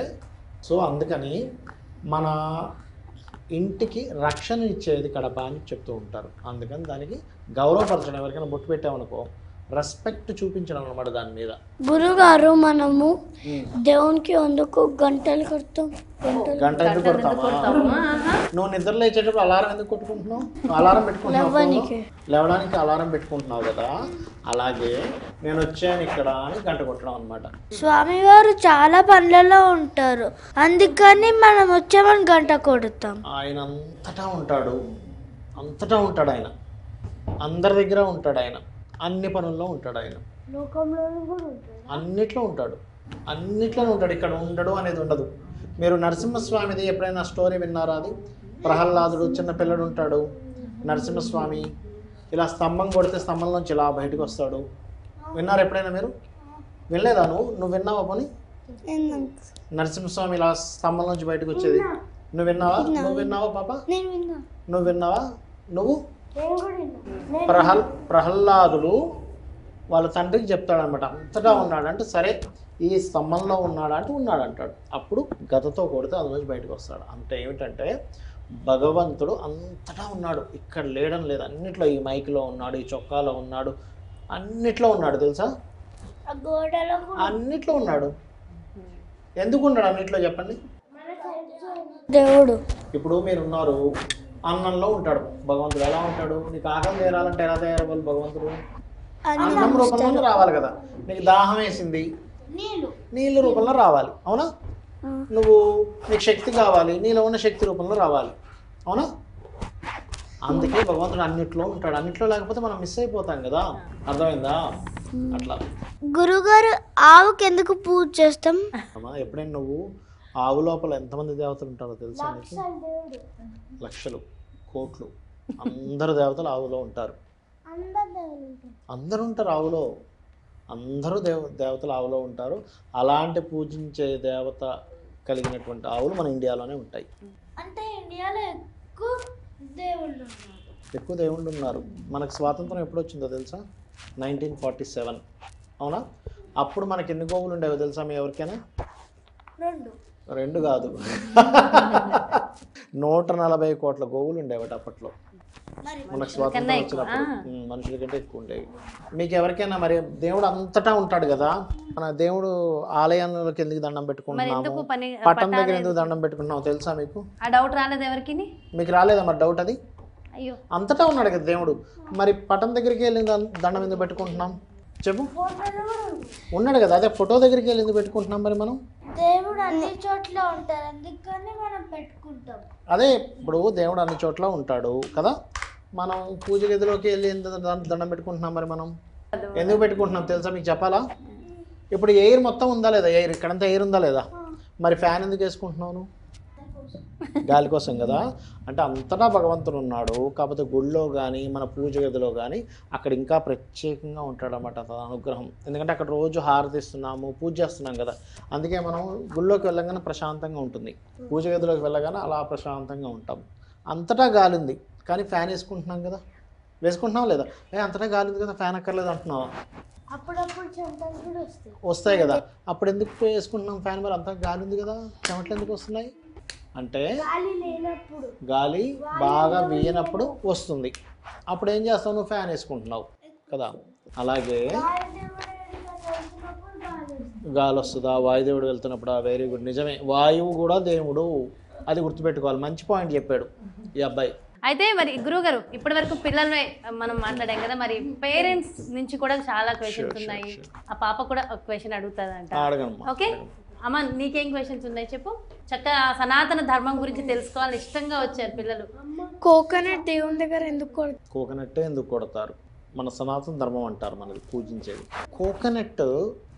సో అందుకని మన ఇంటికి రక్షణ ఇచ్చేది కడప అని చెప్తూ ఉంటారు. అందుకని దానికి గౌరవపరచడం, ఎవరికైనా బొట్టు పెట్టామనుకో రెస్పెక్ట్ చూపించడం అనమాట దాని మీద. గురుగారు మనము దేవునికి ఎందుకు గంటలు కొడతాం? గంట ఎందుకు కొడతామా? నువ్వు నిద్ర లేచేటప్పుడు అలారం ఎందుకు కొట్టుకుంటున్నావు? అలారం పెట్టుకుంటున్నావు, లేవడానికి అలారం పెట్టుకుంటున్నావు కదా. అలాగే నేను వచ్చాను ఇక్కడ అని గంట కొట్టడం అనమాట. స్వామివారు చాలా పనులలో ఉంటారు, అందుకని మనం వచ్చామని గంట కొడతాం. ఆయన అంతటా ఉంటాడు, అంతటా ఉంటాడు ఆయన, అందరి దగ్గర ఉంటాడు ఆయన, అన్ని పనుల్లో ఉంటాడు ఆయన, అన్నిట్లో ఉంటాడు, అన్నిట్లోనే ఉంటాడు. ఇక్కడ ఉండడు అనేది ఉండదు. మీరు నరసింహస్వామిది ఎప్పుడైనా స్టోరీ విన్నారా? అది ప్రహ్లాదుడు చిన్న పిల్లడు ఉంటాడు, నరసింహస్వామి ఇలా స్తంభం కొడితే స్తంభంలోంచి ఇలా బయటకు వస్తాడు. విన్నారు ఎప్పుడైనా మీరు? వినలేదా? నువ్వు విన్నావా? పోనీ నరసింహస్వామి ఇలా స్తంభంలోంచి బయటకు వచ్చేది నువ్వు విన్నావా? నువ్వు విన్నావా పాప? నువ్వు విన్నావా? నువ్వు ప్రహ్లాదుడు వాళ్ళ తండ్రికి చెప్తాడనమాట, అంతటా ఉన్నాడు అంటే సరే ఈ స్తంభంలో ఉన్నాడా అంటే ఉన్నాడు అంటాడు. అప్పుడు గదతో కొడితే అందులోంచి బయటకు వస్తాడు. అంటే ఏమిటంటే భగవంతుడు అంతటా ఉన్నాడు, ఇక్కడ లేడం లేదు. అన్నిట్లో ఈ మైక్లో ఉన్నాడు, ఈ చొక్కాలో ఉన్నాడు, అన్నిట్లో ఉన్నాడు తెలుసా. అన్నిట్లో ఉన్నాడు. ఎందుకు ఉన్నాడు అన్నిట్లో చెప్పండి? దేవుడు. ఇప్పుడు మీరున్నారు, అన్నంలో ఉంటాడు భగవంతుడు. ఎలా ఉంటాడు? నీకు ఆకలి తీరాలంటే ఎలా తయారవ్వాలి భగవంతుడు? అన్నం రూపంలో రావాలి కదా. నీకు దాహం వేసింది, నీళ్ళ రూపంలో రావాలి, అవునా? నీకు శక్తి కావాలి, నీలో ఉన్న శక్తి రూపంలో రావాలి, అవునా? అందుకే భగవంతుడు అన్నిట్లో ఉంటాడు. అన్నిట్లో లేకపోతే మనం మిస్ అయిపోతాం కదా. అర్థమైందా? అట్లా. గురుగారు ఆవుకి ఎందుకు పూజ చేస్తాం? ఎప్పుడైనా నువ్వు ఆవు లోపల ఎంతమంది దేవతలు ఉంటారో తెలుసా నీకు? లక్షలు, కోట్లు, అందరు దేవతలు ఆవులో ఉంటారు. అందరూ ఉంటారు ఆవులో, అందరూ దేవతలు ఆవులో ఉంటారు. అలాంటి పూజించే దేవత కలిగినటువంటి ఆవులు మన ఇండియాలోనే ఉంటాయి. అంటే ఇండియాలో ఎక్కువ దేవుళ్ళు ఉన్నారు. మనకు స్వాతంత్రం ఎప్పుడు వచ్చిందో తెలుసా? 1947, అవునా? అప్పుడు మనకి ఎన్ని గోవులు ఉండేవో తెలుసా మీ ఎవరికైనా? 2 కాదు 140 కోట్ల గోవులు ఉండేవాటి అప్పట్లో. మనకు స్వాతంత్రం వచ్చినప్పుడు మనుషుల కంటే ఎక్కువ ఉండేవి. మీకు ఎవరికైనా మరి దేవుడు అంతటా ఉంటాడు కదా. మన దేవుడు ఆలయంలోకి ఎందుకు దండం పెట్టుకుంటున్నాము, పట్టం దగ్గర ఎందుకు దండం పెట్టుకుంటున్నాము తెలుసా మీకు? ఆ డౌట్ రాలేదు ఎవరికి? మీకు రాలేదా మరి డౌట్? అది అంతటా ఉన్నాడు కదా దేవుడు. మరి పట్టం దగ్గరికి వెళ్ళి దండం ఎందుకు పెట్టుకుంటున్నాం చెప్పు? ఉన్నాడు కదా. అదే ఫోటో దగ్గరికి వెళ్ళి ఎందుకు పెట్టుకుంటున్నాం మరి మనం? దేవుడు అన్ని చోట్ల ఉంటాడు, అందుకని మనం పెట్టుకుంటాం. అదే ఇప్పుడు దేవుడు అన్ని చోట్ల ఉంటాడు కదా. మనం పూజ గదిలోకి వెళ్ళి దండం పెట్టుకుంటున్నాం. మరి మనం ఎందుకు పెట్టుకుంటున్నాం తెలుసా మీకు? చెప్పాలా? ఇప్పుడు ఎయిర్ మొత్తం ఉందా లేదా? ఎయిర్ ఇక్కడంతా ఎయిర్ ఉందా లేదా? మరి ఫ్యాన్ ఎందుకు వేసుకుంటున్నావు? గాలి కోసం కదా. అంటే అంతటా భగవంతుడు ఉన్నాడు. కాకపోతే గుళ్ళో కానీ మన పూజ గదిలో కానీ అక్కడ ఇంకా ప్రత్యేకంగా ఉంటాడు అన్నమాట అనుగ్రహం. ఎందుకంటే అక్కడ రోజు హారతిస్తున్నాము, పూజ చేస్తున్నాం కదా. అందుకే మనం గుళ్ళోకి వెళ్ళగానే ప్రశాంతంగా ఉంటుంది, పూజ గదిలోకి వెళ్ళగానే అలా ప్రశాంతంగా ఉంటాం. అంతటా గాలి ఉంది కానీ ఫ్యాన్ వేసుకుంటున్నాం కదా. వేసుకుంటున్నాం లేదా? అంతటా గాలి ఉంది కదా, ఫ్యాన్ అక్కర్లేదు అంటున్నావా? అప్పుడప్పుడు వస్తాయి కదా. అప్పుడు ఎందుకు వేసుకుంటున్నాం ఫ్యాన్? మరి అంతా గాలి ఉంది కదా, చెమటలు ఎందుకు వస్తున్నాయి? అంటే గాలి బాగా వీయనప్పుడు వస్తుంది, అప్పుడు ఏం చేస్తావు, నువ్వు ఫ్యాన్ వేసుకుంటున్నావు కదా. అలాగే గాలి వస్తుందా, వాయుదేవుడు వెళ్తున్నప్పుడు, వెరీ గుడ్, నిజమే, వాయువు కూడా దేవుడు, అది గుర్తుపెట్టుకోవాలి. మంచి పాయింట్ చెప్పాడు ఈ అబ్బాయి. అయితే మరి గురువు గారు ఇప్పటి వరకు పిల్లలమే మనం మాట్లాడాం కదా, మరి పేరెంట్స్ నుంచి కూడా చాలా క్వశ్చన్స్ ఉన్నాయి. ఆ పాప కూడా ఒక క్వశ్చన్ అడుగుతుందంట. అడగనమ్మా. ఓకే అమ్మ, నీకేం క్వశ్చన్స్ ఉన్నాయి చెప్పు. చక్కగా సనాతన ధర్మం గురించి తెలుసుకోవాలని ఇష్టంగా వచ్చారు పిల్లలు. కోకోనట్ దేవుని దగ్గర ఎందుకు కొడతారు? కోకోనట్ ఎందుకు కొడతారు? మన సనాతన ధర్మం అంటారు మనది పూజించేది. కోకోనట్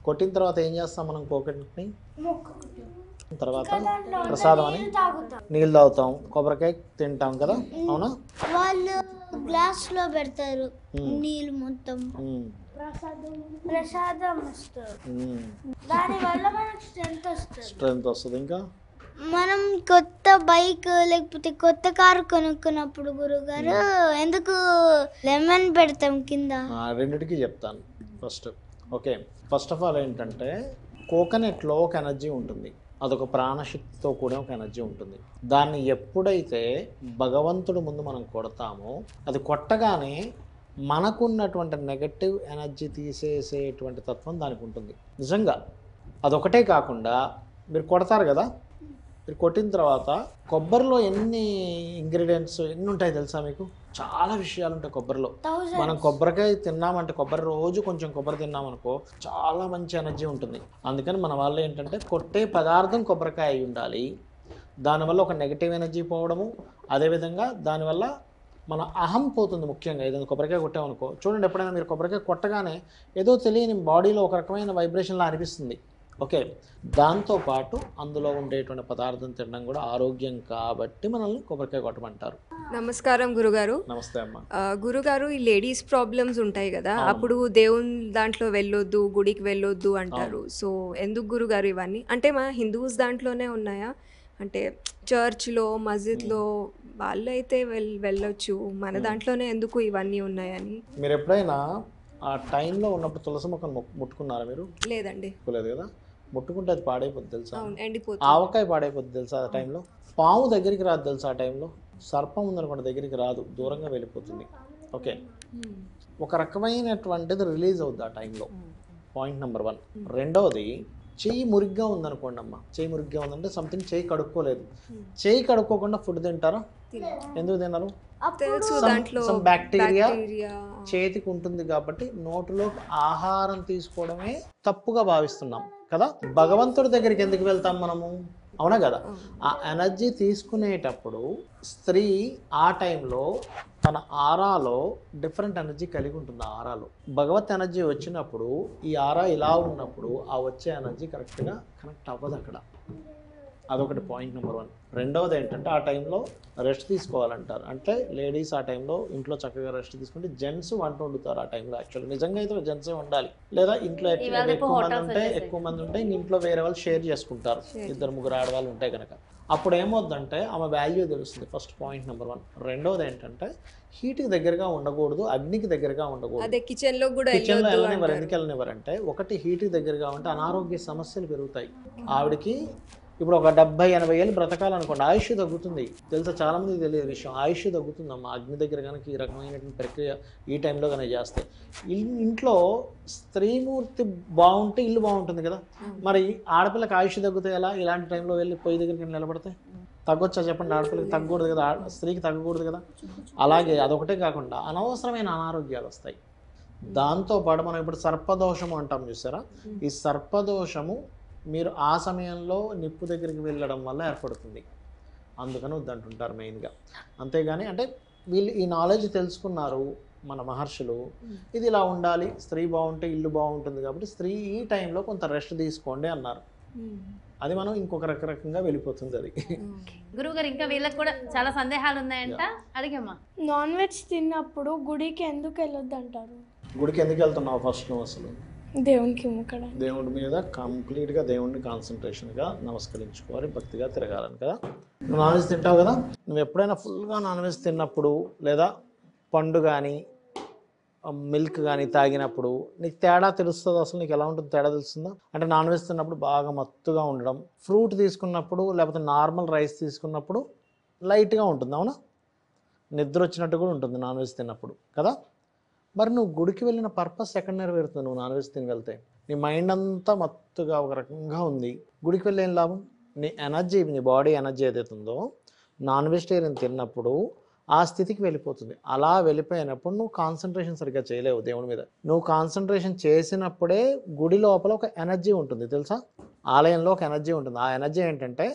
కొట్టిన తర్వాత ఏం చేస్తాం మనం? కోకోనట్ని తర్వాత ప్రసాదం అని నీళ్ళు తాగుతాం, కొబ్బరికాయ తింటాం కదా, అవునా? వాళ్ళు గ్లాస్ లో పెడతారు నీళ్ళు మొత్తం, ప్రసాదం వస్తారు, దాని వల్ల మనకు స్ట్రెంత్ వస్తుంది. ఇంకా మనం కొత్త బైక్ లేకపోతే కొత్త కారు కొనుక్కున్నప్పుడు గురుగారు ఎందుకు లెమన్ పెడతాం కింద? రెండిటికి చెప్తాను first. Okay, first of all ఏంటంటే కోకోనట్లో ఒక ఎనర్జీ ఉంటుంది, అదొక ప్రాణశక్తితో కూడా ఒక ఎనర్జీ ఉంటుంది. దాన్ని ఎప్పుడైతే భగవంతుడు ముందు మనం కొడతామో, అది కొట్టగానే మనకున్నటువంటి నెగటివ్ ఎనర్జీ తీసేసేటువంటి తత్వం దానికి ఉంటుంది. నిజంగా అదొకటే కాకుండా మీరు కొడతారు కదా, మీరు కొట్టిన తర్వాత కొబ్బరిలో ఎన్ని ఇంగ్రీడియంట్స్ ఎన్ని ఉంటాయి తెలుసా మీకు? చాలా విషయాలు ఉంటాయి కొబ్బరిలో. మనం కొబ్బరికాయ తిన్నామంటే, కొబ్బరి రోజు కొంచెం కొబ్బరి తిన్నామనుకో, చాలా మంచి ఎనర్జీ ఉంటుంది. అందుకని మన వాళ్ళు ఏంటంటే కొట్టే పదార్థం కొబ్బరికాయ అయి ఉండాలి. దానివల్ల ఒక నెగిటివ్ ఎనర్జీ పోవడము, అదేవిధంగా దానివల్ల మన అహం పోతుంది. ముఖ్యంగా ఏదైనా కొబ్బరికాయ కొట్టామనుకో, చూడండి, ఎప్పుడైనా మీరు కొబ్బరికాయ కొట్టగానే ఏదో తెలియని బాడీలో ఒక రకమైన వైబ్రేషన్లా అనిపిస్తుంది. ఓకే, దాంతోపాటు అందులో ఉండేటువంటి పదార్థం తినడం కూడా ఆరోగ్యం కాబట్టి మనల్ని కొబ్బరికాయ కొట్టమంటారు. నమస్కారం గురుగారు. నమస్తే అమ్మ. గురుగారు, ఈ లేడీస్ ప్రాబ్లమ్స్ ఉంటాయి కదా, అప్పుడు దేవుని దాంట్లో వెళ్ళొద్దు, గుడికి వెళ్ళొద్దు అంటారు. సో ఎందుకు గురుగారు ఇవన్నీ? అంటే మా హిందూస్ దాంట్లోనే ఉన్నాయా? అంటే చర్చ్లో, మస్జిద్లో వాళ్ళు అయితే వెళ్ళొచ్చు, మన దాంట్లోనే ఎందుకు ఇవన్నీ ఉన్నాయని. మీరు ఎప్పుడైనా ఆ టైంలో ఉన్నప్పుడు తులసి మొక్కను ముట్టుకున్నారా మీరు? లేదండి. లేదు కదా, ముట్టుకుంటే అది పాడైపోద్ది తెలుసా? ఎండిపోతుంది. ఆవకాయ పాడైపోద్ది తెలుసా ఆ టైంలో? పాము దగ్గరికి రాదు తెలుసా ఆ టైంలో? సర్పం ఉందనుకోండి దగ్గరికి రాదు, దూరంగా వెళ్ళిపోతుంది. ఓకే, ఒక రకమైనటువంటిది రిలీజ్ అవుద్ది ఆ టైంలో. Point number 1. రెండవది, చెయ్యి మురిగ్గా ఉందనుకోండి అమ్మ, చెయ్యి మురిగ్గా ఉందంటే సంథింగ్ చెయ్యి కడుక్కోలేదు. చెయ్యి కడుక్కోకుండా ఫుడ్ తింటారా? ఎందుకు తినరు? సమ్ బ్యాక్టీరియా చేతికి ఉంటుంది కాబట్టి నోటిలో ఆహారం తీసుకోవడమే తప్పుగా భావిస్తున్నాం కదా. భగవంతుడి దగ్గరికి ఎందుకు వెళ్తాం మనము? అవునా కదా. ఆ ఎనర్జీ తీసుకునేటప్పుడు స్త్రీ ఆ టైంలో తన ఆరాలో డిఫరెంట్ ఎనర్జీ కలిగి ఉంటుంది. ఆ ఆరాలో భగవత్ ఎనర్జీ వచ్చినప్పుడు, ఈ ఆరా ఇలా ఉన్నప్పుడు ఆ వచ్చే ఎనర్జీ కరెక్ట్గా కనెక్ట్ అవ్వదు అక్కడ. అదొకటి పాయింట్ నెంబర్ 1. రెండవది ఏంటంటే ఆ టైంలో రెస్ట్ తీసుకోవాలంటారు. అంటే లేడీస్ ఆ టైంలో ఇంట్లో చక్కగా రెస్ట్ తీసుకుంటే, జెంట్స్ వంట వండుతారు ఆ టైంలో. యాక్చువల్లీ నిజంగా అయితే జెంట్సే వండాలి, లేదా ఇంట్లో ఎక్కువ మంది ఉంటే ఇంట్లో వేరే వాళ్ళు షేర్ చేసుకుంటారు, 2-3 ఆడవాళ్ళు ఉంటే కనుక. అప్పుడు ఏమవుద్దంటే ఆమె వాల్యూ తెలుస్తుంది. First point number 1. రెండవది ఏంటంటే హీట్కి దగ్గరగా ఉండకూడదు, అగ్నికి దగ్గరగా ఉండకూడదు. కిచెన్లో వెళ్ళనివ్వరు. ఎందుకు వెళ్ళనివ్వరంటే, ఒకటి హీట్కి దగ్గరగా ఉంటే అనారోగ్య సమస్యలు పెరుగుతాయి. ఆవిడకి ఇప్పుడు ఒక 70-80 ఏళ్ళు బ్రతకాలనుకోండి, ఆయుష్ తగ్గుతుంది. తెలుసా, చాలామందికి తెలియదు విషయం. ఆయుష్ తగ్గుతుందమ్మా అగ్ని దగ్గర కనుక ఈ రకమైనటువంటి ప్రక్రియ ఈ టైంలో కనుక చేస్తే. ఇంట్లో స్త్రీమూర్తి బాగుంటే ఇల్లు బాగుంటుంది కదా. మరి ఆడపిల్లకి ఆయుష్ తగ్గుతే ఎలా? ఇలాంటి టైంలో వెళ్ళి పొయ్యి దగ్గరికి నిలబడితే తగ్గొచ్చా చెప్పండి? ఆడపిల్లకి తగ్గకూడదు కదా, స్త్రీకి తగ్గకూడదు కదా. అలాగే అదొకటే కాకుండా అనవసరమైన అనారోగ్యాలు వస్తాయి. దాంతోపాటు మనం ఇప్పుడు సర్పదోషము అంటాం చూసారా, ఈ సర్పదోషము మీరు ఆ సమయంలో నిప్పు దగ్గరికి వెళ్ళడం వల్ల ఏర్పడుతుంది. అందుకని వద్దంటుంటారు మెయిన్గా. అంతేగాని అంటే వీళ్ళు ఈ నాలెడ్జ్ తెలుసుకున్నారు మన మహర్షులు, ఇది ఇలా ఉండాలి, స్త్రీ బాగుంటే ఇల్లు బాగుంటుంది కాబట్టి స్త్రీ ఈ టైంలో కొంత రెస్ట్ తీసుకోండి అన్నారు. అది మనం ఇంకొక రకంగా వెళ్ళిపోతుంది అది. గురువుగారు, ఇంకా వీళ్ళకి కూడా చాలా సందేహాలు ఉన్నాయంట, అడిగమ్మా. నాన్ వెజ్ తిన్నప్పుడు గుడికి ఎందుకు వెళ్ళొద్దు అంటారు? గుడికి ఎందుకు వెళ్తున్నావు ఫస్ట్ నువ్వు? అసలు దేవునికి మొక్కడం, దేవుడి మీద కంప్లీట్గా దేవుడిని కాన్సన్ట్రేషన్గా నమస్కరించుకోవాలి, భక్తిగా తిరగాలని కదా. నువ్వు నాన్ వెజ్ తింటావు కదా, నువ్వు ఎప్పుడైనా ఫుల్గా నాన్ వెజ్ తిన్నప్పుడు, లేదా పండు కానీ మిల్క్ కానీ తాగినప్పుడు నీకు తేడా తెలుస్తుంది? అసలు నీకు ఎలా ఉంటుంది తేడా తెలుస్తుందా? అంటే నాన్ వెజ్ తిన్నప్పుడు బాగా మత్తుగా ఉండడం, ఫ్రూట్ తీసుకున్నప్పుడు లేకపోతే నార్మల్ రైస్ తీసుకున్నప్పుడు లైట్గా ఉంటుంది, అవునా? నిద్ర వచ్చినట్టు కూడా ఉంటుంది నాన్ వెజ్ తిన్నప్పుడు కదా. మరి నువ్వు గుడికి వెళ్ళిన పర్పస్ ఎక్కడ నెరవేరుతుంది? నువ్వు నాన్ వెజ్ తిని వెళ్తే నీ మైండ్ అంతా మత్తుగా ఒక రకంగా ఉంది, గుడికి వెళ్ళి ఏం లాభం? నీ ఎనర్జీ, నీ బాడీ ఎనర్జీ ఏదైతే ఉందో నాన్ వెజిటేరియన్ తిన్నప్పుడు ఆ స్థితికి వెళ్ళిపోతుంది. అలా వెళ్ళిపోయినప్పుడు నువ్వు కాన్సన్ట్రేషన్ సరిగ్గా చేయలేవు దేవుడి మీద. నువ్వు కాన్సన్ట్రేషన్ చేసినప్పుడే గుడి లోపల ఒక ఎనర్జీ ఉంటుంది తెలుసా, ఆలయంలో ఒక ఎనర్జీ ఉంటుంది. ఆ ఎనర్జీ ఏంటంటే